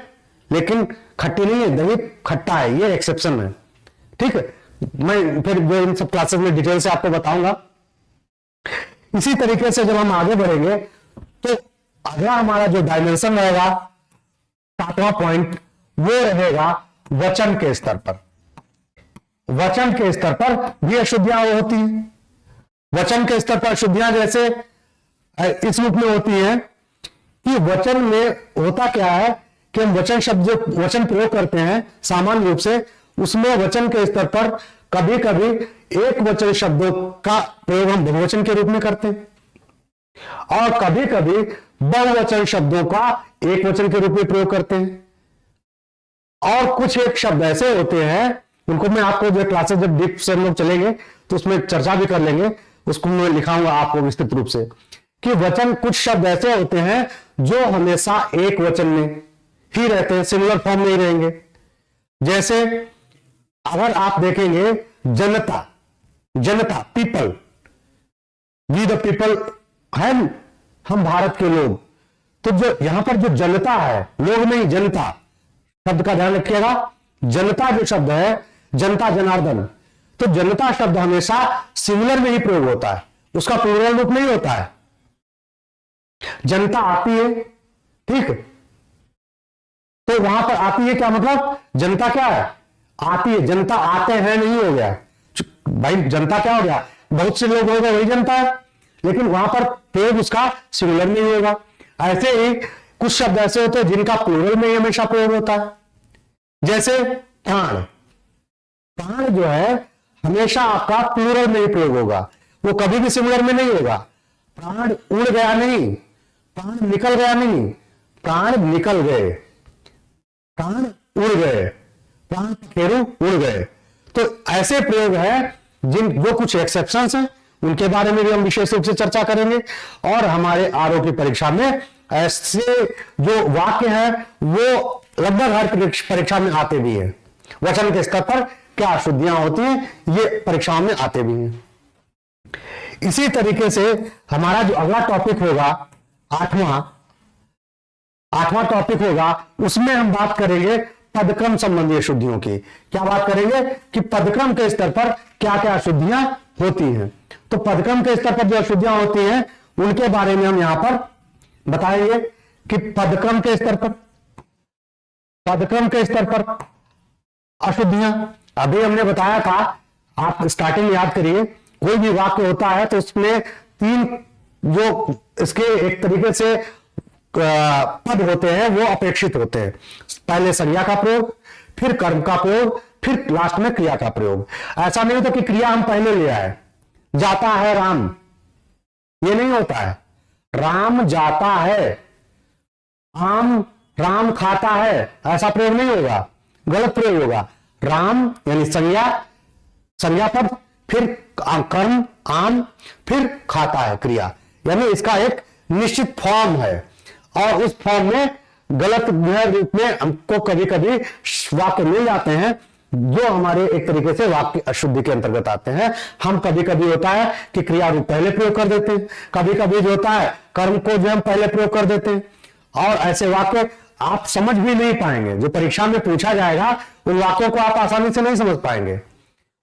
Speaker 1: लेकिन खट्टी नहीं है, दही खट्टा है, ये एक्सेप्शन है। ठीक है, मैं फिर जो इन सब क्लासेस में डिटेल से आपको बताऊंगा। इसी तरीके से जब हम आगे बढ़ेंगे तो अगला हमारा जो डायमेंशन रहेगा, 7वां पॉइंट, वो रहेगा वचन के स्तर पर। वचन के स्तर पर भी अशुद्धियां होती हैं। वचन के स्तर पर अशुद्धियां जैसे इस रूप में होती हैं कि वचन में होता क्या है कि हम वचन शब्द जो वचन प्रयोग करते हैं सामान्य रूप से, उसमें वचन के स्तर पर कभी कभी एक वचन शब्दों का प्रयोग हम बहुवचन के रूप में करते हैं और कभी कभी बहुवचन शब्दों का एक वचन के रूप में प्रयोग करते हैं। और कुछ एक शब्द ऐसे होते हैं, उनको मैं आपको जो क्लासेस जब डीप से हम लोग चलेंगे तो उसमें चर्चा भी कर लेंगे, उसको मैं लिखाऊंगा आपको विस्तृत रूप से, कि वचन कुछ शब्द ऐसे होते हैं जो हमेशा एक वचन में ही रहते हैं, सिंगुलर फॉर्म में ही रहेंगे। जैसे अगर आप देखेंगे जनता, जनता, पीपल, वी द पीपल है, हम भारत के लोग, तो जो यहां पर जो जनता है, लोग नहीं जनता शब्द का ध्यान रखिएगा। जनता जो शब्द है, जनता जनार्दन, तो जनता शब्द हमेशा सिंगुलर में ही प्रयोग होता है, उसका प्लूरल रूप नहीं होता है। जनता आती है, ठीक, तो वहां पर आती है क्या मतलब, जनता क्या है, आती है, जनता आते हैं नहीं हो गया भाई, जनता क्या हो गया, बहुत से लोग हो गए वही जनता है, लेकिन वहां पर प्रयोग उसका सिंगुलर में ही होगा। ऐसे ही कुछ शब्द ऐसे होते हैं जिनका प्लूरल में ही हमेशा प्रयोग होता है। जैसे प्राण, प्राण जो है हमेशा आपका प्लूरल में ही प्रयोग होगा, वो कभी भी सिंगुलर में नहीं होगा। प्राण उड़ गया नहीं, प्राण निकल गया नहीं, प्राण निकल गए, प्राण उड़ गए, प्राण पखेरु उड़ गए। तो ऐसे प्रयोग है जो कुछ एक्सेप्शंस हैं, उनके बारे में भी हम विशेष रूप से चर्चा करेंगे। और हमारे आरओ की परीक्षा में ऐसे जो वाक्य है वो लगभग हर परीक्षा में आते भी हैं। वचन के स्तर पर क्या अशुद्धियां होती हैं, ये परीक्षाओं में आते भी हैं। इसी तरीके से हमारा जो अगला टॉपिक होगा, आठवां टॉपिक होगा, उसमें हम बात करेंगे पदक्रम संबंधी अशुद्धियों की। क्या बात करेंगे कि पदक्रम के स्तर पर क्या क्या अशुद्धियां होती हैं। तो पदक्रम के स्तर पर जो अशुद्धियां होती हैं उनके बारे में हम यहां पर बताएंगे कि पदक्रम के स्तर पर पदक्रम के स्तर पर अशुद्धियां, अभी हमने बताया था, आप स्टार्टिंग में याद करिए, कोई भी वाक्य होता है तो उसमें तीन जो इसके एक तरीके से पद होते हैं वो अपेक्षित होते हैं। पहले संज्ञा का प्रयोग, फिर कर्म का प्रयोग, फिर लास्ट में क्रिया का प्रयोग। ऐसा नहीं होता कि क्रिया हम पहले ले आए, जाता है राम, ये नहीं होता है। राम जाता है, आम राम खाता है, ऐसा प्रयोग नहीं होगा, गलत प्रयोग होगा। राम यानी संज्ञा पद, फिर कर्म आम, फिर खाता है क्रिया, यानी इसका एक निश्चित फॉर्म है। और उस फॉर्म में गलत रूप में हमको कभी कभी वाक्य मिल जाते हैं जो हमारे एक तरीके से वाक्य अशुद्धि के अंतर्गत आते हैं। हम कभी कभी होता है कि क्रिया रूप पहले प्रयोग कर देते हैं, कभी कभी जो होता है कर्म को जो हम पहले प्रयोग कर देते हैं, और ऐसे वाक्य आप समझ भी नहीं पाएंगे। जो परीक्षा में पूछा जाएगा उन वाक्यों को आप आसानी से नहीं समझ पाएंगे।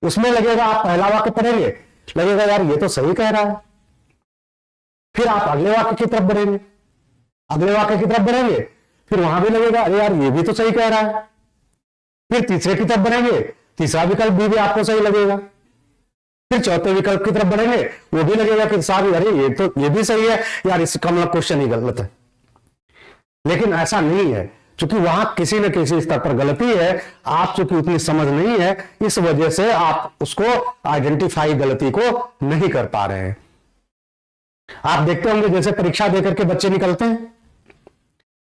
Speaker 1: उसमें लगेगा आप पहला वाक्य पढ़ेंगे, लगेगा यार ये तो सही कह रहा है, फिर आप अगले वाक्य की तरफ बढ़ेंगे, अगले वाक्य की तरफ बढ़ेंगे, फिर वहां भी लगेगा अरे यार ये भी तो सही कह रहा है, फिर तीसरे की तरफ बढ़ेंगे, तीसरा विकल्प भी आपको सही लगेगा, फिर चौथे विकल्प की तरफ बढ़ेंगे, वो भी लगेगा कि साहब अरे ये भी सही है यार, इसका मतलब क्वेश्चन ही गलत है। लेकिन ऐसा नहीं है, क्योंकि वहां किसी न किसी स्तर पर गलती है, आप चूंकि उतनी समझ नहीं है, इस वजह से आप उसको आइडेंटिफाई गलती को नहीं कर पा रहे हैं। आप देखते होंगे जैसे परीक्षा देकर के बच्चे निकलते हैं,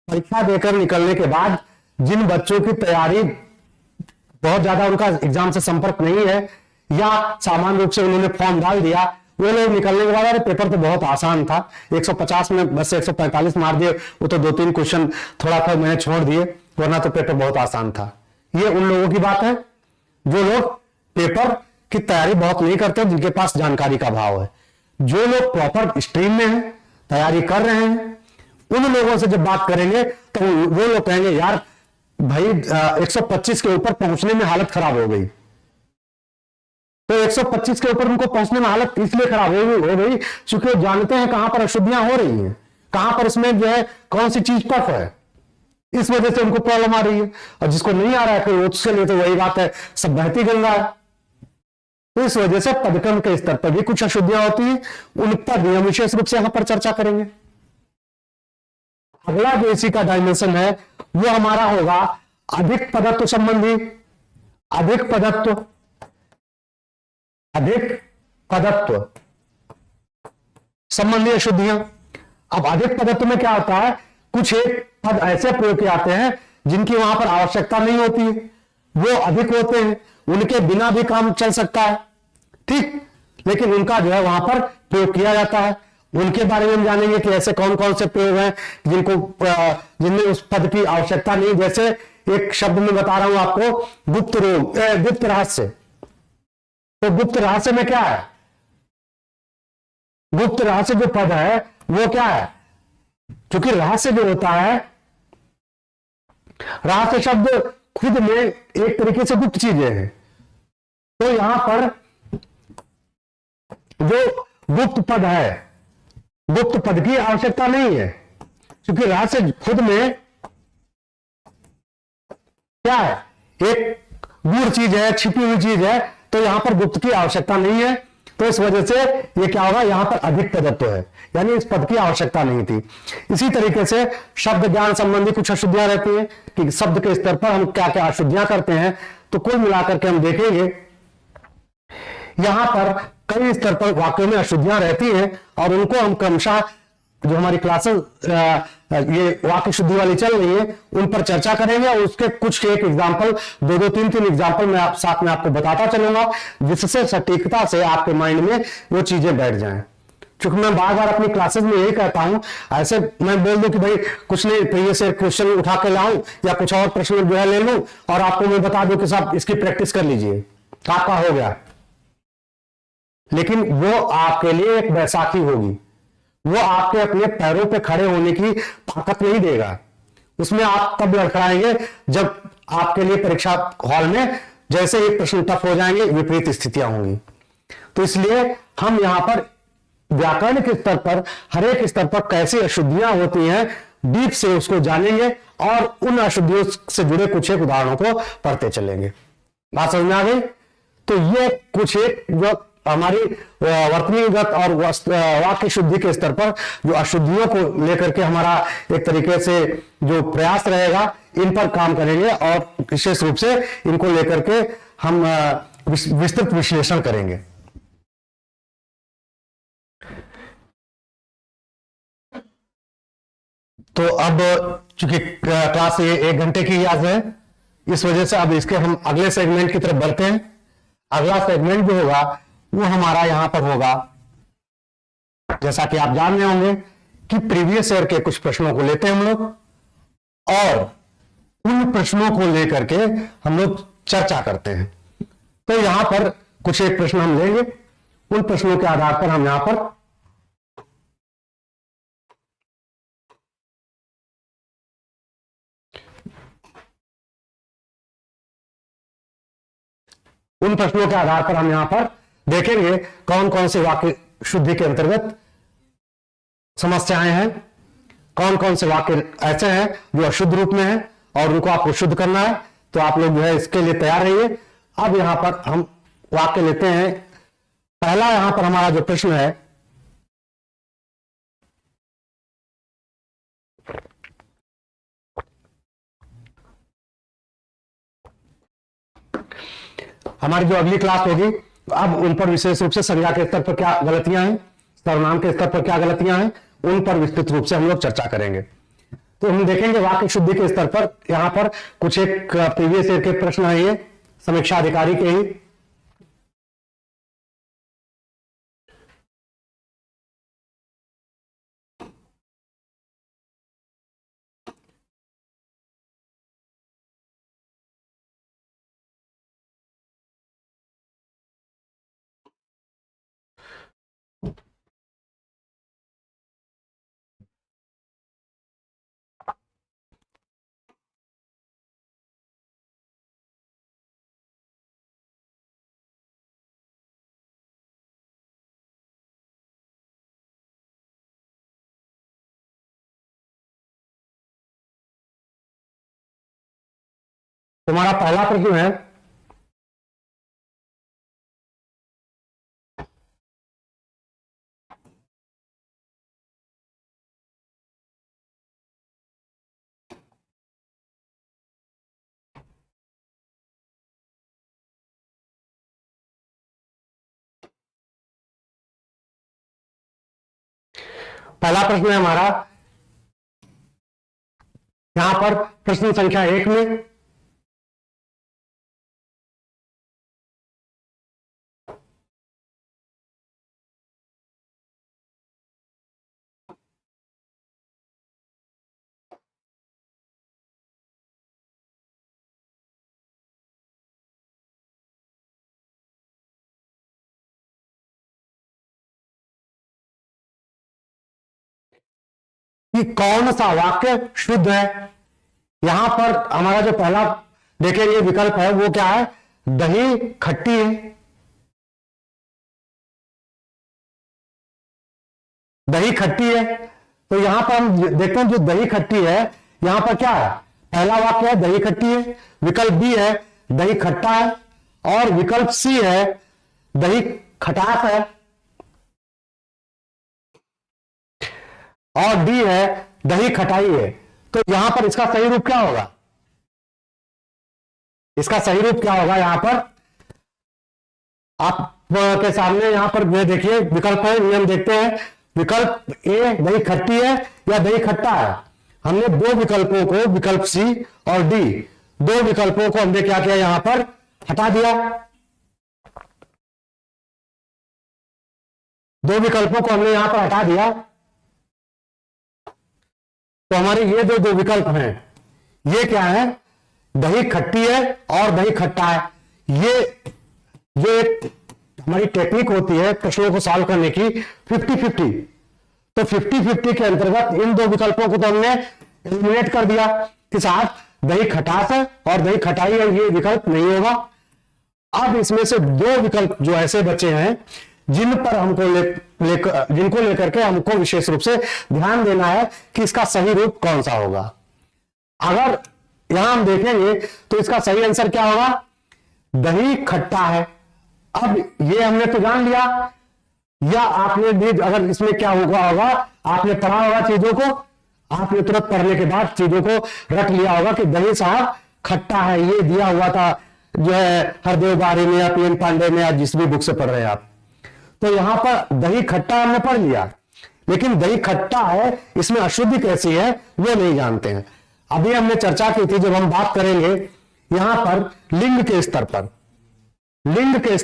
Speaker 1: परीक्षा देकर निकलने के बाद जिन बच्चों की तैयारी बहुत ज्यादा, उनका एग्जाम से संपर्क नहीं है, या सामान्य रूप से उन्होंने फॉर्म डाल दिया, वो लोग निकलने के बाद अरे पेपर तो बहुत आसान था, 150 में बस 145 मार दिए, वो तो 2-3 क्वेश्चन थोड़ा सा मैंने छोड़ दिए, वरना तो पेपर बहुत आसान था। ये उन लोगों की बात है जो लोग पेपर की तैयारी बहुत नहीं करते, जिनके पास जानकारी का अभाव है। जो लोग प्रॉपर स्ट्रीम में हैं, तैयारी कर रहे हैं, उन लोगों से जब बात करेंगे तो वो लोग कहेंगे यार भाई 125 के ऊपर पहुंचने में हालत खराब हो गई। तो 125 के ऊपर उनको पहुंचने में हालत इसलिए खराब हो गई क्योंकि वो जानते हैं कहां पर अशुद्धियां हो रही हैं, कहां पर इसमें जो है कौन सी चीज टफ है, इस वजह से उनको प्रॉब्लम आ रही है। और जिसको नहीं आ रहा है फिर उसके लिए तो वही बात है, सब बहती गंगा है। तो इस वजह से पदक्रम के स्तर पर भी कुछ अशुद्धियां होती हैं, उन पर भी हम विशेष रूप से यहां पर चर्चा करेंगे। अगला जो इसी का डायमेंशन है वो हमारा होगा अधिक पदत्व संबंधी, अधिक पदत्व संबंधी अशुद्धियां। अब अधिक पदत्व में क्या होता है, कुछ एक पद ऐसे प्रयोग किए जाते हैं जिनकी वहां पर आवश्यकता नहीं होती है, वो अधिक होते हैं, उनके बिना भी काम चल सकता है, ठीक, लेकिन उनका जो है वहां पर प्रयोग किया जाता है। उनके बारे में हम जानेंगे कि ऐसे कौन कौन से प्रयोग हैं जिनमें उस पद की आवश्यकता नहीं। जैसे एक शब्द में बता रहा हूं आपको, गुप्त रहस्य। तो गुप्त रहस्य में क्या है, गुप्त रहस्य जो पद है वो क्या है, क्योंकि रहस्य जो होता है, रहस्य शब्द खुद में एक तरीके से गुप्त चीजें हैं। तो यहां पर जो गुप्त पद है, गुप्त पद की आवश्यकता नहीं है, क्योंकि रहस्य खुद में क्या है, एक गूढ़ चीज है, छिपी हुई चीज है, तो यहां पर गुप्त की आवश्यकता नहीं है। तो इस वजह से ये क्या होगा, यहां पर अधिक पदत्व है, यानी इस पद की आवश्यकता नहीं थी। इसी तरीके से शब्द ज्ञान संबंधी कुछ अशुद्धियां रहती हैं कि शब्द के स्तर पर हम क्या क्या अशुद्धियां करते हैं। तो कुल मिलाकर के हम देखेंगे यहां पर कई स्तर पर वाक्यों में अशुद्धियां रहती हैं, और उनको हम क्रमशः जो हमारी क्लासेस ये वाक्य शुद्धि वाली चल रही है उन पर चर्चा करेंगे, और उसके कुछ एक एग्जाम्पल, 2-3 एग्जाम्पल मैं साथ में आपको बताता चलूंगा, जिससे सटीकता से आपके माइंड में वो चीजें बैठ जाएं। क्योंकि मैं बार बार अपनी क्लासेस में यही कहता हूं, ऐसे मैं बोल दूं कि भाई कुछ नहीं, प्रीवियस ईयर क्वेश्चन उठा के लाऊं या कुछ और प्रश्न जो है ले लूं और आपको मैं बता दूं कि साहब इसकी प्रैक्टिस कर लीजिए, आपका हो गया। लेकिन वो आपके लिए एक बैसाखी होगी, वो आपके अपने पैरों पे खड़े होने की ताकत नहीं देगा। उसमें आप तब लड़खड़ाएंगे जब आपके लिए परीक्षा हॉल में जैसे ही प्रश्न टफ हो जाएंगे, विपरीत स्थितियां होंगी। तो इसलिए हम यहां पर व्याकरण के स्तर पर, हर एक स्तर पर कैसी अशुद्धियां होती हैं डीप से उसको जानेंगे और उन अशुद्धियों से जुड़े कुछ एक उदाहरणों को पढ़ते चलेंगे। बात समझ में आ गई? तो ये कुछ एक जो हमारी वर्तनीगत और वाक्य शुद्धि के स्तर पर जो अशुद्धियों को लेकर के हमारा एक तरीके से जो प्रयास रहेगा, इन पर काम करेंगे और विशेष रूप से इनको लेकर के हम विस्तृत विश्लेषण करेंगे। तो अब चूंकि क्लास ये 1 घंटे की आज है, इस वजह से अब इसके हम अगले सेगमेंट की तरफ बढ़ते हैं। अगला सेगमेंट जो होगा वो हमारा यहां पर होगा, जैसा कि आप जान रहे होंगे कि प्रीवियस ईयर के कुछ प्रश्नों को लेते हैं हम लोग और उन प्रश्नों को लेकर के हम लोग चर्चा करते हैं। तो यहां पर कुछ एक प्रश्न हम लेंगे, उन प्रश्नों के आधार पर हम यहां पर देखेंगे कौन कौन से वाक्य शुद्धि के अंतर्गत समस्याएं हैं, कौन कौन से वाक्य ऐसे हैं जो अशुद्ध रूप में हैं और उनको आपको शुद्ध करना है। तो आप लोग जो है इसके लिए तैयार रहिए। अब यहां पर हम वाक्य लेते हैं। पहला यहां पर हमारा जो प्रश्न है, हमारी जो अगली क्लास होगी अब उन पर विशेष रूप से संज्ञा के स्तर पर क्या गलतियां हैं, सर्वनाम के स्तर पर क्या गलतियां हैं, उन पर विस्तृत रूप से हम लोग चर्चा करेंगे। तो हम देखेंगे वाक्य शुद्धि के स्तर पर यहां पर कुछ एक प्रीवियस ईयर के प्रश्न है, ये समीक्षा अधिकारी के ही। तुम्हारा पहला प्रश्न है, पहला प्रश्न है हमारा यहां पर प्रश्न संख्या 1 में कि कौन सा वाक्य शुद्ध है। यहां पर हमारा जो पहला देखेंगे विकल्प है वो क्या है, दही खट्टी है। दही खट्टी है, तो यहां पर हम देखते हैं जो दही खट्टी है, यहां पर क्या है, पहला वाक्य है दही खट्टी है, विकल्प बी है दही खट्टा है और विकल्प सी है दही खटास है और डी है दही खटाई है। तो यहां पर इसका सही रूप क्या होगा, इसका सही रूप क्या होगा, यहां पर आप के सामने यहां पर देखिए विकल्प है, नियम देखते हैं। विकल्प ए दही खट्टी है या दही खट्टा है। हमने दो विकल्पों को, विकल्प सी और डी, दो विकल्पों को हमने क्या किया, यहां पर हटा दिया। दो विकल्पों को हमने यहां पर हटा दिया, तो हमारे ये दो विकल्प हैं, ये क्या है, दही खट्टी है और दही खट्टा है। ये जो एक हमारी टेक्निक होती है प्रश्नों को सॉल्व करने की 50-50, तो 50-50 के अंतर्गत इन दो विकल्पों को तो हमने एलिमिनेट कर दिया कि साहब दही खटास है और दही खटाई है, ये विकल्प नहीं होगा। अब इसमें से दो विकल्प जो ऐसे बचे हैं जिन पर हमको जिनको लेकर के हमको विशेष रूप से ध्यान देना है कि इसका सही रूप कौन सा होगा। अगर यहां हम देखेंगे तो इसका सही आंसर क्या होगा, दही खट्टा है। अब ये हमने तो जान लिया, या आपने भी अगर इसमें क्या होगा आपने पढ़ा होगा चीजों को, आपने तुरंत पढ़ने के बाद चीजों को रख लिया होगा कि दही साहब खट्टा है, ये दिया हुआ था जो है हरदेव बारी में या पीएन पांडे में या जिस भी बुक से पढ़ रहे हैं आप। तो यहां पर दही खट्टा हमने पढ़ लिया, लेकिन दही खट्टा है इसमें अशुद्धि कैसी है वो नहीं जानते हैं। अभी हमने चर्चा की थी, जब हम बात करेंगे यहां पर लिंग के स्तर पर, लिंग के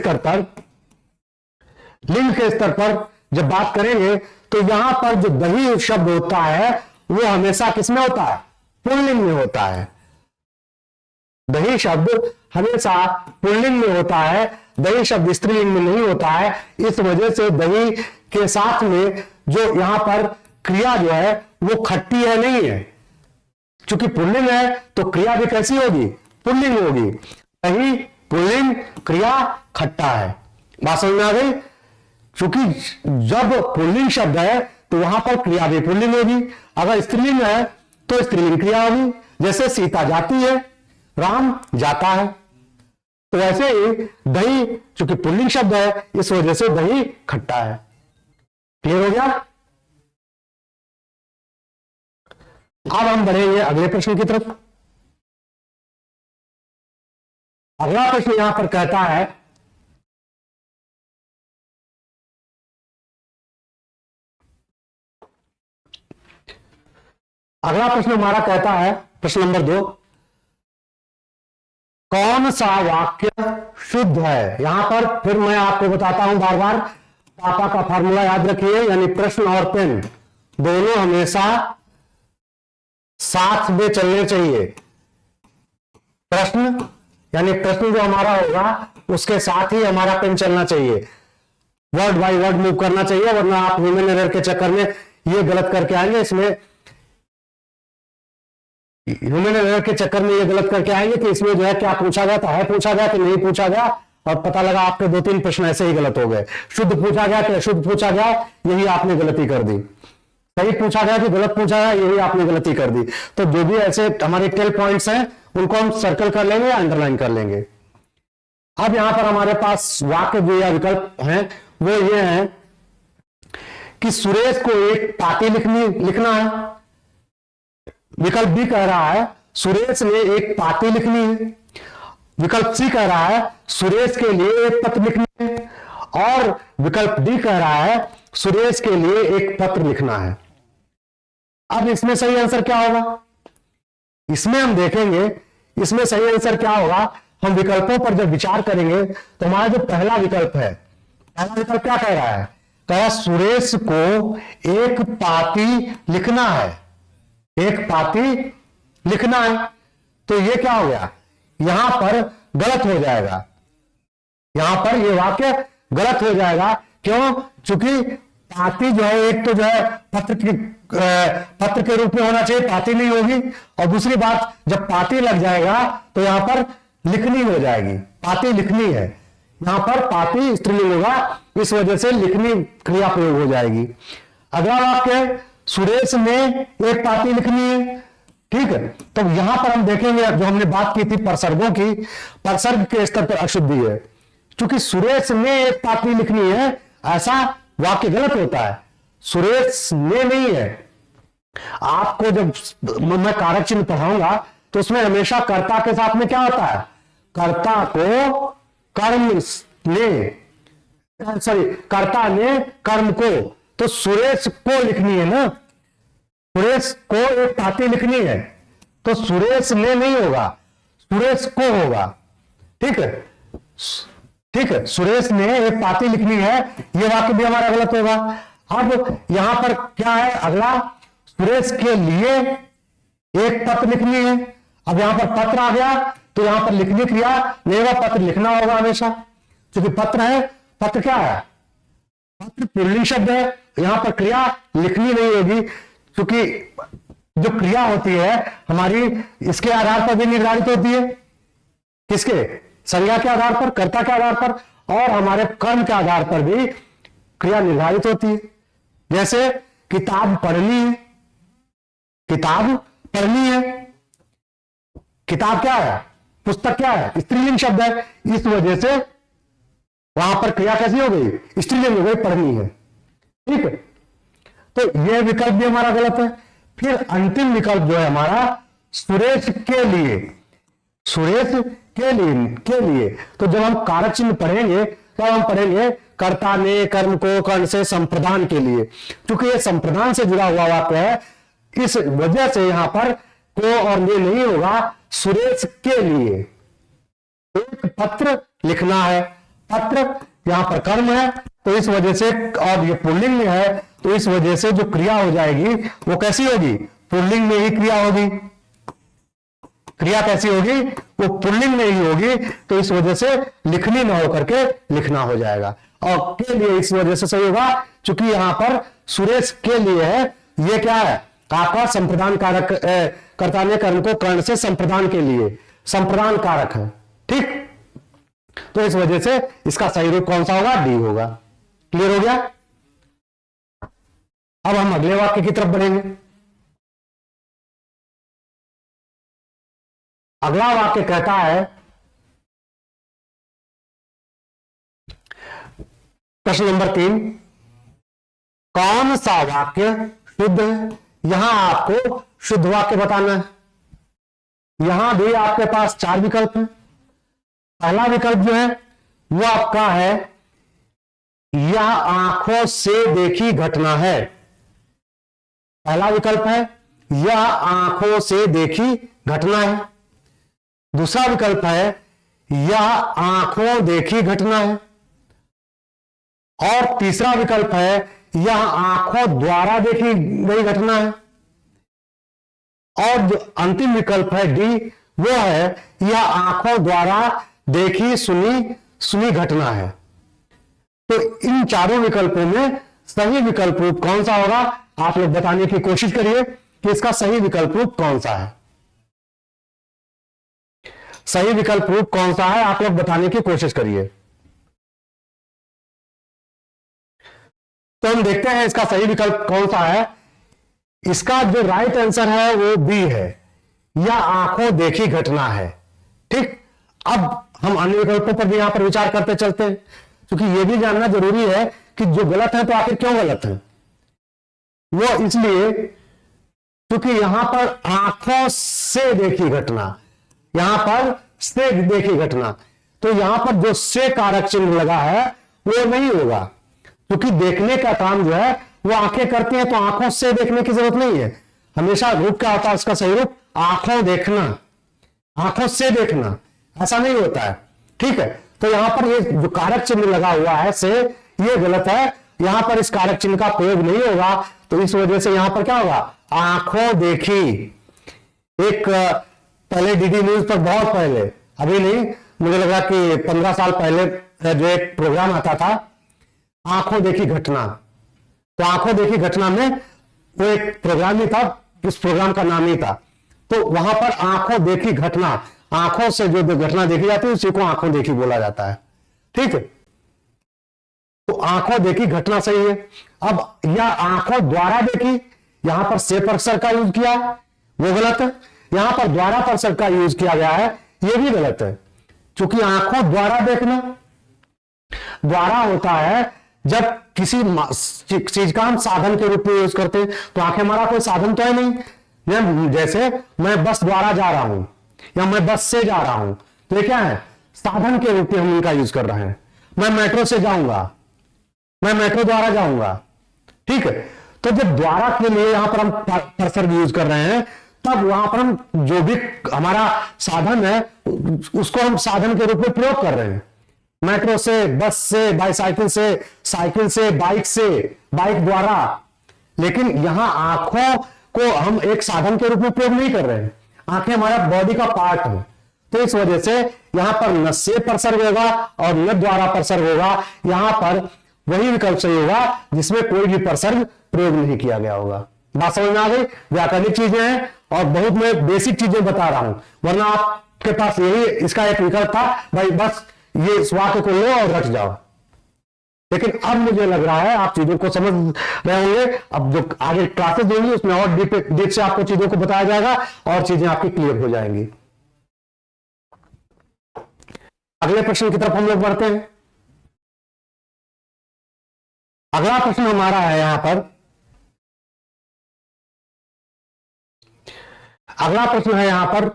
Speaker 1: स्तर पर जब बात करेंगे तो यहां पर जो दही शब्द होता है वो हमेशा किसमें होता है, पुल्लिंग में होता है। दही शब्द हमेशा पुल्लिंग में होता है, दही शब्द स्त्रीलिंग में नहीं होता है। इस वजह से दही के साथ में जो यहां पर क्रिया जो है वो खट्टी है नहीं है, चूंकि पुल्लिंग है तो क्रिया भी कैसी होगी, पुल्लिंग होगी। दही पुल्लिंग, क्रिया खट्टा है। बात समझ में आ गई। चूंकि जब पुल्लिंग शब्द है तो वहां पर क्रिया भी पुल्लिंग होगी, अगर स्त्रीलिंग है तो स्त्रीलिंग क्रिया होगी। जैसे सीता जाती है, राम जाता है, तो वैसे ही दही चूंकि पुल्लिंग शब्द है इस वजह से दही खट्टा है। क्लियर हो गया। अब हम बढ़ेंगे अगले प्रश्न की तरफ। अगला प्रश्न यहां पर कहता है, अगला प्रश्न हमारा कहता है, प्रश्न नंबर 2, कौन सा वाक्य शुद्ध है। यहां पर फिर मैं आपको बताता हूं बार बार, पापा का फार्मूला याद रखिए, यानी प्रश्न और पेन दोनों हमेशा साथ में चलने चाहिए। प्रश्न यानी प्रश्न जो हमारा होगा उसके साथ ही हमारा पेन चलना चाहिए, वर्ड बाय वर्ड मूव करना चाहिए, वरना आप ह्यूमन एरर के चक्कर में ये गलत करके आएंगे। इसमें ह्यूमन एरर के चक्कर में ये गलत करके आएंगे कि इसमें जो है क्या पूछा गया था, है पूछा गया कि नहीं पूछा गया, और पता लगा आपके 2-3 प्रश्न ऐसे ही गलत हो गए। शुद्ध पूछा गया कि अशुद्ध पूछा गया, यही आपने गलती कर दी। सही पूछा गया कि गलत पूछा गया, यही आपने गलती कर दी। तो जो भी ऐसे हमारे 12 पॉइंट्स हैं उनको हम सर्कल कर लेंगे या अंडरलाइन कर लेंगे। अब यहां पर हमारे पास वाक्य जो या विकल्प हैं वो ये है कि सुरेश को एक पाती लिखना है। विकल्प बी कह रहा है सुरेश ने एक पाती लिखनी है। विकल्प सी कह रहा है सुरेश के लिए एक पत्र लिखनी है, और विकल्प डी कह रहा है सुरेश के लिए एक पत्र लिखना है। अब इसमें सही आंसर क्या होगा, इसमें हम देखेंगे इसमें सही आंसर क्या होगा। हम विकल्पों पर जब विचार करेंगे तो हमारा जो पहला विकल्प है, पहला विकल्प क्या कह रहा है, कह रहा सुरेश को एक पाती लिखना है, एक पाती लिखना है। तो ये क्या हो गया, यहां पर गलत हो जाएगा, यहां पर ये वाक्य गलत हो जाएगा। क्यों, चूंकि पाती जो है एक तो जो है पत्र के रूप में होना चाहिए, पाती नहीं होगी, और दूसरी बात जब पाती लग जाएगा तो यहां पर लिखनी हो जाएगी, पाती लिखनी है, यहां पर पाती स्त्रीलिंग होगा, इस वजह से लिखनी क्रिया प्रयोग हो जाएगी। अगला वाक्य सुरेश ने एक पाती लिखनी है, ठीक है। तो यहां पर हम देखेंगे जो हमने बात की थी प्रसर्गों की, प्रसर्ग के स्तर पर अशुद्धि है। क्योंकि सुरेश ने एक पाती लिखनी है ऐसा वाक्य गलत होता है, सुरेश ने नहीं है। आपको जब मैं कारक चिन्ह पढ़ाऊंगा तो उसमें हमेशा कर्ता के साथ में क्या होता है, कर्ता को कर्म ने, सॉरी कर्ता ने कर्म को, तो सुरेश को लिखनी है ना, सुरेश को एक पाती लिखनी है, तो सुरेश ने नहीं होगा, सुरेश को होगा, ठीक है, ठीक है। सुरेश ने एक पाती लिखनी है, यह वाक्य भी हमारा गलत होगा। अब यहां पर क्या है अगला, सुरेश के लिए एक पत्र लिखनी है। अब यहां पर पत्र आ गया तो यहां पर लिखनी क्रिया नहीं होगा, पत्र लिखना होगा हमेशा, क्योंकि पत्र है, पत्र क्या है, पत्र पुल्लिंग शब्द है, यहां पर क्रिया लिखनी नहीं होगी, क्योंकि जो क्रिया होती है हमारी इसके आधार पर भी निर्धारित होती है, किसके, संज्ञा के आधार पर, कर्ता के आधार पर, और हमारे कर्म के आधार पर भी क्रिया निर्धारित होती है। जैसे किताब पढ़नी है, किताब पढ़नी है, किताब क्या है, पुस्तक क्या है, स्त्रीलिंग शब्द है, इस वजह से वहां पर क्रिया कैसी हो गई, स्त्रीलिंग हो गई, पढ़नी है। ठीक है, तो यह विकल्प भी हमारा गलत है। फिर अंतिम विकल्प जो है हमारा सुरेश के लिए, सुरेश के लिए तो जब हम कारक चिन्ह पढ़ेंगे तो हम पढ़ेंगे कर्ता ने कर्म को कर्ण से संप्रदान के लिए। क्योंकि यह संप्रदान से जुड़ा हुआ वाक्य है, इस वजह से यहां पर को और ये नहीं होगा, सुरेश के लिए एक पत्र लिखना है। पत्र यहां पर कर्म है तो इस वजह से, और ये पुल्लिंग में है तो इस वजह से जो क्रिया हो जाएगी वो कैसी होगी, पुल्लिंग में ही क्रिया होगी। क्रिया कैसी होगी, वो पुल्लिंग में ही होगी, तो इस वजह से लिखनी ना होकर के लिखना हो जाएगा। और के लिए इस वजह से सही होगा क्योंकि यहां पर सुरेश के लिए है, ये क्या है आपका संप्रदान कारक, कर्ता ने कर्म को कर्ण से संप्रदान के लिए, संप्रदान कारक है। ठीक, तो इस वजह से इसका सही रूप कौन सा होगा, डी होगा। क्लियर हो गया। अब हम अगले वाक्य की तरफ बढ़ेंगे। अगला वाक्य कहता है, प्रश्न नंबर 3, कौन सा वाक्य शुद्ध है। यहां आपको शुद्ध वाक्य बताना है। यहां भी आपके पास 4 विकल्प हैं। पहला विकल्प जो है वो आपका है, यह आंखों से देखी घटना है। पहला विकल्प है यह आंखों से देखी घटना है। दूसरा विकल्प है यह आंखों देखी घटना है। और तीसरा विकल्प है यह आंखों द्वारा देखी गई घटना है। और जो अंतिम विकल्प है डी, वो है यह आंखों द्वारा देखी सुनी घटना है। तो इन चारों विकल्पों में सही विकल्प रूप कौन सा होगा, आप लोग बताने की कोशिश करिए कि इसका सही विकल्प रूप कौन सा है। सही विकल्प रूप कौन सा है, आप लोग बताने की कोशिश करिए। तो हम देखते हैं इसका सही विकल्प कौन सा है। इसका जो राइट आंसर है वो बी है, यह आंखों देखी घटना है। ठीक, अब हम अन्य विकल्पों पर भी यहां पर विचार करते चलते हैं, क्योंकि यह भी जानना जरूरी है कि जो गलत है तो आखिर क्यों गलत है। वो इसलिए क्योंकि यहां पर आंखों से देखी घटना, यहां पर से देखी घटना, तो यहां पर जो से कारक चिन्ह लगा है वो नहीं होगा, क्योंकि देखने का काम जो है वो आंखें करती हैं, तो आंखों से देखने की जरूरत नहीं है। हमेशा रूप क्या होता है, इसका सही रूप आंखों देखना, आंखों से देखना, ऐसा नहीं होता है। ठीक है, तो यहां पर ये जो कारक चिन्ह लगा हुआ है से, ये गलत है। यहां पर इस कारक चिन्ह का प्रयोग नहीं होगा, तो इस वजह से यहां पर क्या होगा, आंखों देखी। एक पहले डीडी न्यूज पर, बहुत पहले, अभी नहीं, मुझे लगा कि 15 साल पहले जो एक प्रोग्राम आता था आंखों देखी घटना, तो आंखों देखी घटना में वो एक प्रोग्राम ही था, उस प्रोग्राम का नाम ही था। तो वहां पर आंखों देखी घटना, आंखों से जो घटना देखी जाती है उसी को आंखों देखी बोला जाता है। ठीक है, तो आंखों देखी घटना सही है। अब यह आंखों द्वारा देखी, यहां पर से परसर का यूज किया है, वो गलत है। यहां पर द्वारा परसर का यूज किया गया है, यह भी गलत है, क्योंकि आंखों द्वारा देखना, द्वारा होता है जब किसी चीज का हम साधन के रूप में यूज करते हैं। तो आंखें हमारा कोई साधन तो है नहीं। जैसे मैं बस द्वारा जा रहा हूं या मैं बस से जा रहा हूं, तो ये क्या है, साधन के रूप में हम इनका यूज कर रहे हैं। मैं मेट्रो से जाऊंगा, मैं मेट्रो द्वारा जाऊंगा। ठीक है, तो जब द्वारा के लिए यहां पर हम कर्सर यूज कर रहे हैं, तब वहां पर हम जो भी हमारा साधन है उसको हम साधन के रूप में प्रयोग कर रहे हैं। मेट्रो से, बस से, बाईसाइकिल से, साइकिल से, बाइक द्वारा। लेकिन यहां आंखों को हम एक साधन के रूप में प्रयोग नहीं कर रहे हैं। आंखें हमारा बॉडी का पार्ट है, तो इस वजह से यहां पर न से प्रसर्ग होगा और न द्वारा प्रसर्ग होगा। यहां पर वही विकल्प सही होगा जिसमें कोई भी प्रसर्ग प्रयोग नहीं किया गया होगा। बात समझ में आ गई। व्याकरणिक चीजें हैं और बहुत मैं बेसिक चीजें बता रहा हूं, वरना आपके पास यही इसका एक विकल्प था, भाई बस ये इस वाक्य को लो और रट जाओ। लेकिन अब मुझे लग रहा है आप चीजों को समझ रहे होंगे। अब जो आगे क्लासेस होंगी उसमें और डीप से आपको चीजों को बताया जाएगा और चीजें आपकी क्लियर हो जाएंगी। अगले प्रश्न की तरफ हम लोग बढ़ते हैं। अगला प्रश्न हमारा है यहां पर, अगला प्रश्न है यहां पर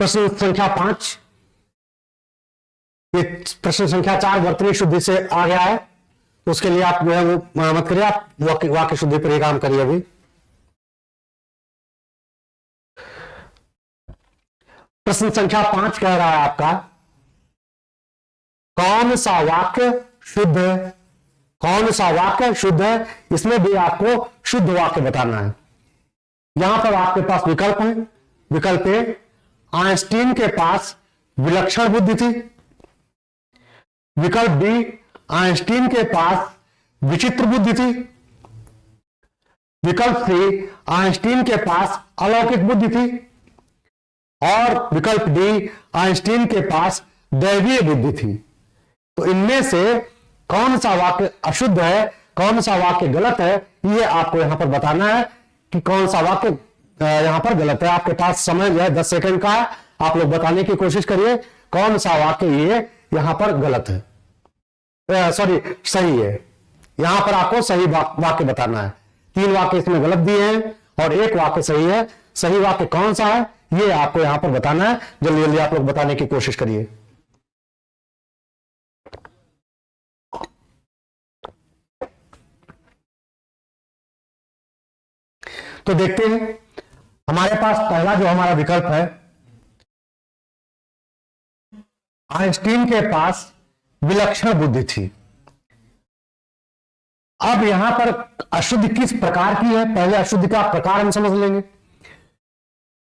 Speaker 1: प्रश्न संख्या 5। ये प्रश्न संख्या 4 वर्तनी शुद्धि से आ गया है, तो उसके लिए आप जो है वो मत करिए, आप वाक्य शुद्धि पर ही काम करिए। अभी प्रश्न संख्या 5 कह रहा है आपका, कौन सा वाक्य शुद्ध है, कौन सा वाक्य शुद्ध है। इसमें भी आपको शुद्ध वाक्य बताना है। यहां पर आपके पास विकल्प है। विकल्प ए, आइंस्टीन के पास विलक्षण बुद्धि थी। विकल्प बी, आइंस्टीन के पास विचित्र बुद्धि थी। विकल्प सी, आइंस्टीन के पास अलौकिक बुद्धि थी। और विकल्प डी, आइंस्टीन के पास दैवीय बुद्धि थी। तो इनमें से कौन सा वाक्य अशुद्ध है, कौन सा वाक्य गलत है, ये आपको यहां पर बताना है कि कौन सा वाक्य यहां पर गलत है। आपके पास समय जो है 10 सेकंड का है, आप लोग बताने की कोशिश करिए कौन सा वाक्य ये यहां पर गलत है, सॉरी सही है। यहां पर आपको सही वाक्य बताना है। 3 वाक्य इसमें गलत दिए हैं और 1 वाक्य सही है। सही वाक्य कौन सा है ये आपको यहां पर बताना है। जल्दी जल्दी आप लोग बताने की कोशिश करिए। तो देखते हैं, हमारे पास पहला जो हमारा विकल्प है, आइंस्टीन के पास विलक्षण बुद्धि थी। अब यहां पर अशुद्धि किस प्रकार की है, पहले अशुद्धि का प्रकार हम समझ लेंगे।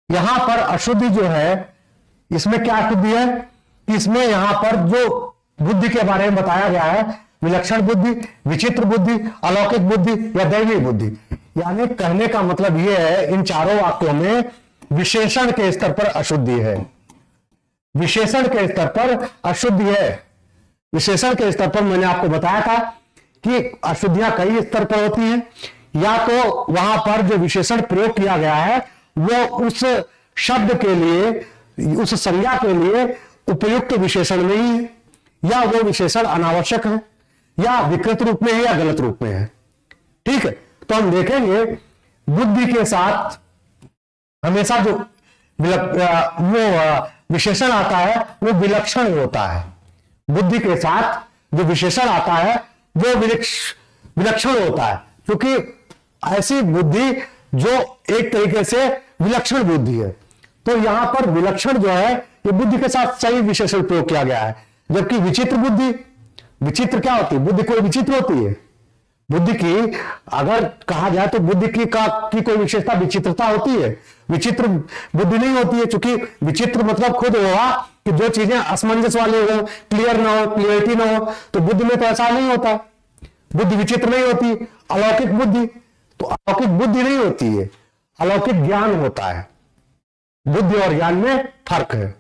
Speaker 1: यहां पर अशुद्धि जो है, इसमें क्या अशुद्धि है, इसमें यहां पर जो बुद्धि के बारे में बताया गया है, विलक्षण बुद्धि, विचित्र बुद्धि, अलौकिक बुद्धि या दैवीय बुद्धि, यानी कहने का मतलब यह है इन चारों वाक्यों में विशेषण के स्तर पर अशुद्धि है। विशेषण के स्तर पर अशुद्धि है। विशेषण के स्तर पर मैंने आपको बताया था कि अशुद्धियां कई स्तर पर होती हैं। या तो वहां पर जो विशेषण प्रयोग किया गया है वो उस शब्द के लिए, उस संज्ञा के लिए उपयुक्त विशेषण नहीं है, या वो विशेषण अनावश्यक है, या विकृत रूप में है, या गलत रूप में है। ठीक है, तो हम देखेंगे बुद्धि के साथ हमेशा जो वो विशेषण आता है वो विलक्षण होता है। बुद्धि के साथ जो विशेषण आता है वो विलक्षण होता है, क्योंकि ऐसी बुद्धि जो एक तरीके से विलक्षण बुद्धि है। तो यहां पर विलक्षण जो है ये बुद्धि के साथ सही विशेषण प्रयोग किया गया है। जबकि विचित्र बुद्धि, विचित्र क्या होती है, बुद्धि कोई विचित्र होती है। बुद्धि की अगर कहा जाए तो बुद्धि की कोई विशेषता विचित्रता होती है, विचित्र बुद्धि नहीं होती है। क्योंकि विचित्र मतलब खुद होगा कि जो चीजें असमंजस वाली हो, क्लियर ना हो, क्लियरिटी ना हो, तो बुद्धि में तो ऐसा नहीं होता। बुद्धि विचित्र नहीं होती। अलौकिक बुद्धि, तो अलौकिक बुद्धि नहीं होती है, अलौकिक ज्ञान होता है। बुद्धि और ज्ञान में फर्क है।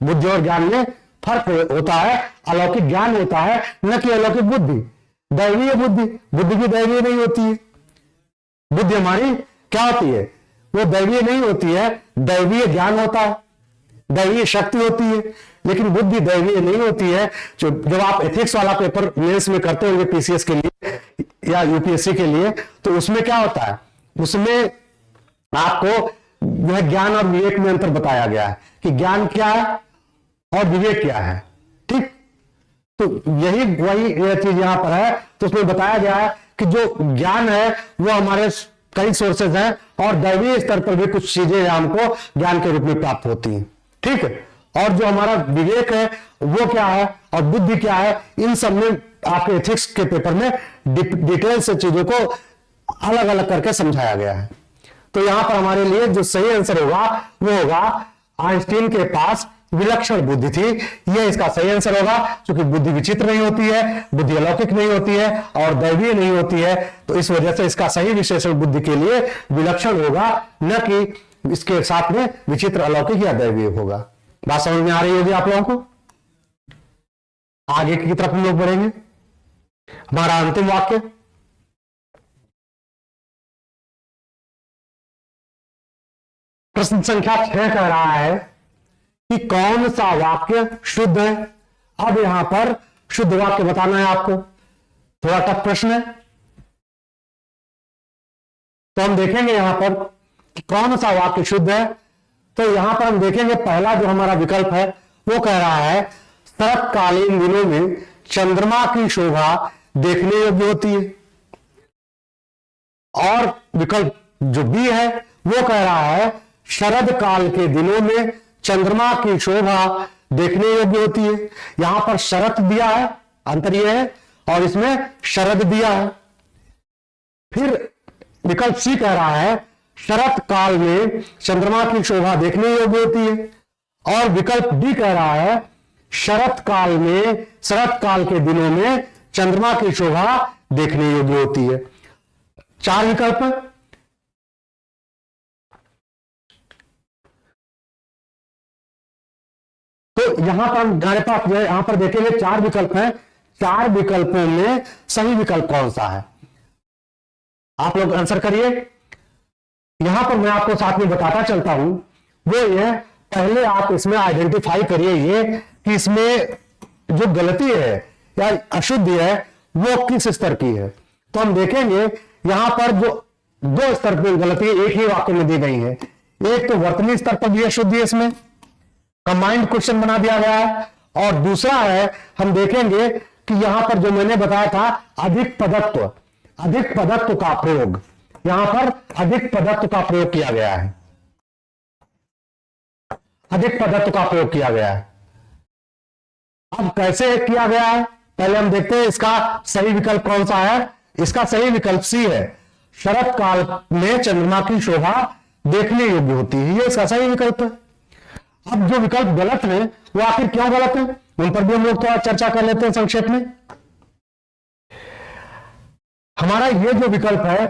Speaker 1: बुद्धि और ज्ञान में फर्क होता है। अलौकिक ज्ञान होता है, न कि अलौकिक बुद्धि। दैवीय बुद्धि, बुद्धि भी दैवीय नहीं होती है। बुद्धि हमारी क्या होती है, वो दैवीय नहीं होती है, दैवीय ज्ञान होता है, दैवीय शक्ति होती है। लेकिन बुद्धि दैवीय नहीं होती है। जब आप एथिक्स वाला पेपर मेंस में करते होंगे पीसीएस के लिए या यूपीएससी के लिए, तो उसमें क्या होता है, उसमें आपको यह ज्ञान और विवेक में अंतर बताया गया है कि ज्ञान क्या है और विवेक क्या है। ठीक, तो यही वही चीज यहां पर है। तो उसमें बताया गया है कि जो ज्ञान है वो हमारे कई सोर्सेज हैं और दैवीय स्तर पर भी कुछ चीजें हमको ज्ञान के रूप में प्राप्त होती हैं। ठीक है, और जो हमारा विवेक है वो क्या है और बुद्धि क्या है, इन सब में आपके एथिक्स के पेपर में डिटेल से चीजों को अलग अलग करके समझाया गया है। तो यहां पर हमारे लिए जो सही आंसर होगा वो होगा आइंस्टीन के पास विलक्षण बुद्धि थी। यह इसका सही आंसर होगा, क्योंकि बुद्धि विचित्र नहीं होती है, बुद्धि अलौकिक नहीं होती है और दैवीय नहीं होती है। तो इस वजह से इसका सही विशेषण बुद्धि के लिए विलक्षण होगा, न कि इसके साथ में विचित्र, अलौकिक या दैवीय होगा। बात समझ में आ रही होगी आप लोगों को। आगे की तरफ हम लोग बढ़ेंगे। हमारा अंतिम वाक्य, प्रश्न संख्या 6 कह रहा है कि कौन सा वाक्य शुद्ध है। अब यहां पर शुद्ध वाक्य बताना है आपको, थोड़ा टफ प्रश्न है। तो हम देखेंगे यहां पर कि कौन सा वाक्य शुद्ध है। तो यहां पर हम देखेंगे पहला जो हमारा विकल्प है वो कह रहा है शरतकालीन दिनों में चंद्रमा की शोभा देखने योग्य होती है। और विकल्प जो बी है वो कह रहा है शरद काल के दिनों में चंद्रमा की शोभा देखने योग्य होती है। यहां पर शरत दिया है, अंतर यह है, और इसमें शरद दिया है। फिर विकल्प सी कह रहा है शरत काल में चंद्रमा की शोभा देखने योग्य होती है। और विकल्प डी कह रहा है शरत काल के दिनों में चंद्रमा की शोभा देखने योग्य होती है। 4 विकल्प है। तो यहां पर हमारे पास जो है यहां पर देखेंगे 4 विकल्प हैं। 4 विकल्पों में सही विकल्प कौन सा है, आप लोग आंसर करिए। यहां पर मैं आपको साथ में बताता चलता हूं, वो ये पहले आप इसमें आइडेंटिफाई करिए ये कि इसमें जो गलती है या अशुद्धि है वो किस स्तर की है। तो हम देखेंगे यहां पर जो 2 स्तर पर गलती एक ही वाक्य में दी गई है। एक तो वर्तनी स्तर पर भी अशुद्धि है, इसमें कंबाइंड क्वेश्चन बना दिया गया है। और दूसरा है हम देखेंगे कि यहां पर जो मैंने बताया था अधिक पदत्व का प्रयोग, यहां पर अधिक पदत्व का प्रयोग किया गया है। अधिक पदत्व का प्रयोग किया गया है। अब कैसे किया गया है पहले हम देखते हैं। इसका सही विकल्प कौन सा है। इसका सही विकल्प सी है, शरत काल में चंद्रमा की शोभा देखने योग्य होती है, ये इसका सही विकल्प है। अब जो विकल्प गलत है वो आखिर क्यों गलत है उन पर भी हम लोग थोड़ा चर्चा कर लेते हैं संक्षेप में। हमारा ये जो विकल्प है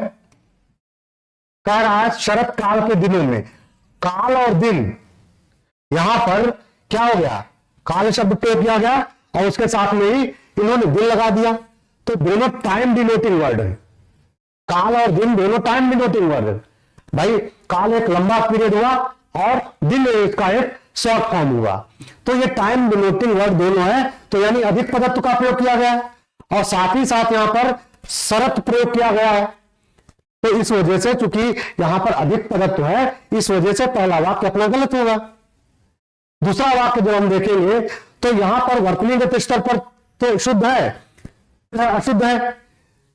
Speaker 1: कह रहा है शरत काल के दिनों में, काल और दिन, यहां पर क्या हो गया, काल शब्द प्रयोग किया गया और उसके साथ में ही इन्होंने दिन लगा दिया। तो दोनों टाइम डिनोटिंग वर्ड है, काल और दिन दोनों टाइम डिनोटिंग वर्ड है। भाई काल एक लंबा पीरियड हुआ और दिन इसका एक शॉर्ट फॉर्म हुआ, तो ये टाइम डिनोटिंग वर्ड दोनों है। तो यानी अधिक पदत्व का प्रयोग किया गया है और साथ ही साथ यहां पर शरत प्रयोग किया गया है। तो इस वजह से चूंकि यहां पर अधिक पदत्व है, इस वजह से पहला वाक्य अपना गलत होगा। दूसरा वाक्य जो हम देखेंगे तो यहां पर वर्तनीगत स्तर पर तो शुद्ध है, अशुद्ध है।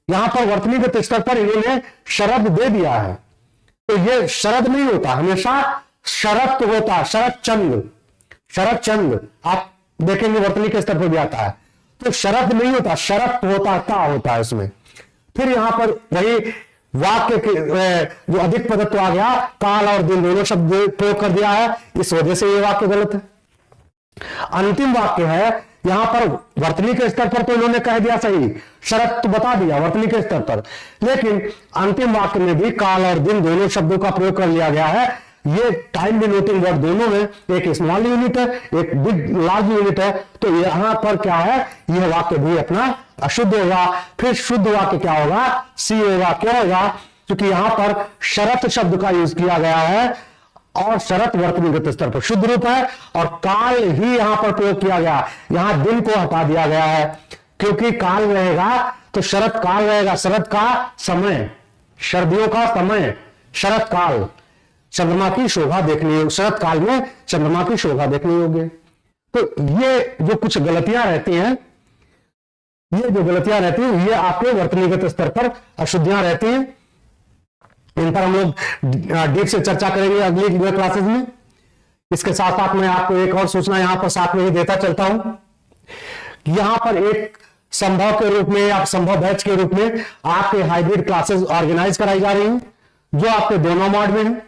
Speaker 1: यहां पर वर्तनीगत स्तर पर इन्होंने शरद दे दिया है, तो ये शरद नहीं होता, हमेशा शरत होता, शरद चंद आप देखेंगे वर्तनी के स्तर पर भी आता है। तो शरद नहीं होता, शरत होता है उसमें। फिर यहां पर वही वाक्य के जो अधिक पदत्व आ गया, काल और दिन दोनों शब्द प्रयोग कर दिया है, इस वजह से ये वाक्य गलत है। अंतिम वाक्य है यहां पर वर्तनी के स्तर पर तो इन्होंने कह दिया सही, शरत तो बता दिया वर्तनी के स्तर पर, लेकिन अंतिम वाक्य में भी काल और दिन दोनों शब्दों का प्रयोग कर लिया गया है। ये टाइम डिनोटिंग वर्ड दोनों में, एक स्मॉल यूनिट है एक बिग लार्ज यूनिट है। तो यहां पर क्या है, यह वाक्य भी अपना अशुद्ध होगा। फिर शुद्ध वाक्य क्या होगा, सी होगा। क्यों होगा, क्योंकि यहां पर शरत शब्द का यूज किया गया है और शरत वर्तनीगत स्तर पर शुद्ध रूप है और काल ही यहां पर प्रयोग किया गया। यहां दिन को हटा दिया गया है, क्योंकि काल रहेगा तो शरत काल रहेगा, शरत का समय, सर्दियों का समय, शरत काल, चंद्रमा की शोभा देखने योग्य, शरत काल में चंद्रमा की शोभा देखने योग्य। तो ये जो कुछ गलतियां रहती हैं, ये आपके वर्तनीगत स्तर पर अशुद्धियां रहती हैं। इन पर हम लोग डीप से चर्चा करेंगे अगली क्लासेस में। इसके साथ साथ मैं आपको एक और सूचना यहां पर साथ में ही देता चलता हूं, यहां पर एक संभव के रूप में, आप संभव बैच के रूप में आपके हाइब्रिड क्लासेस ऑर्गेनाइज कराई जा रही हैं, जो आपके दोनों मोड में है।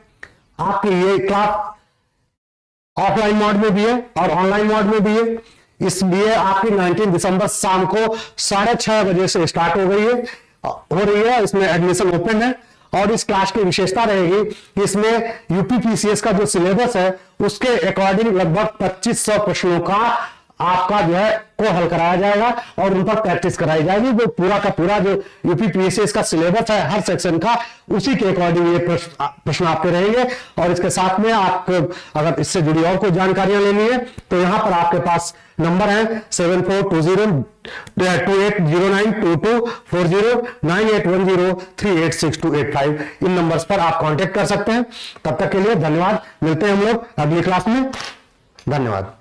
Speaker 1: आपकी ये क्लास ऑफलाइन मोड में भी है और ऑनलाइन मोड में भी है। इसलिए आपकी 19 दिसंबर शाम को 6:30 बजे से स्टार्ट हो रही है। इसमें एडमिशन ओपन है और इस क्लास की विशेषता रहेगी कि इसमें यूपीपीसीएस का जो सिलेबस है उसके अकॉर्डिंग लगभग 2500 प्रश्नों का आपका जो है को हल कराया जाएगा और उन पर प्रैक्टिस कराई जाएगी। वो पूरा का पूरा जो यूपीपीएससी का सिलेबस है हर सेक्शन का, उसी के अकॉर्डिंग ये प्रश्न आपके रहेंगे। और इसके साथ में आपको अगर इससे जुड़ी और कोई जानकारियां लेनी है तो यहां पर आपके पास नंबर है 74202810409810386285। इन नंबर्स पर आप कांटेक्ट कर सकते हैं। तब तक के लिए धन्यवाद। मिलते हैं हम लोग अगली क्लास में। धन्यवाद।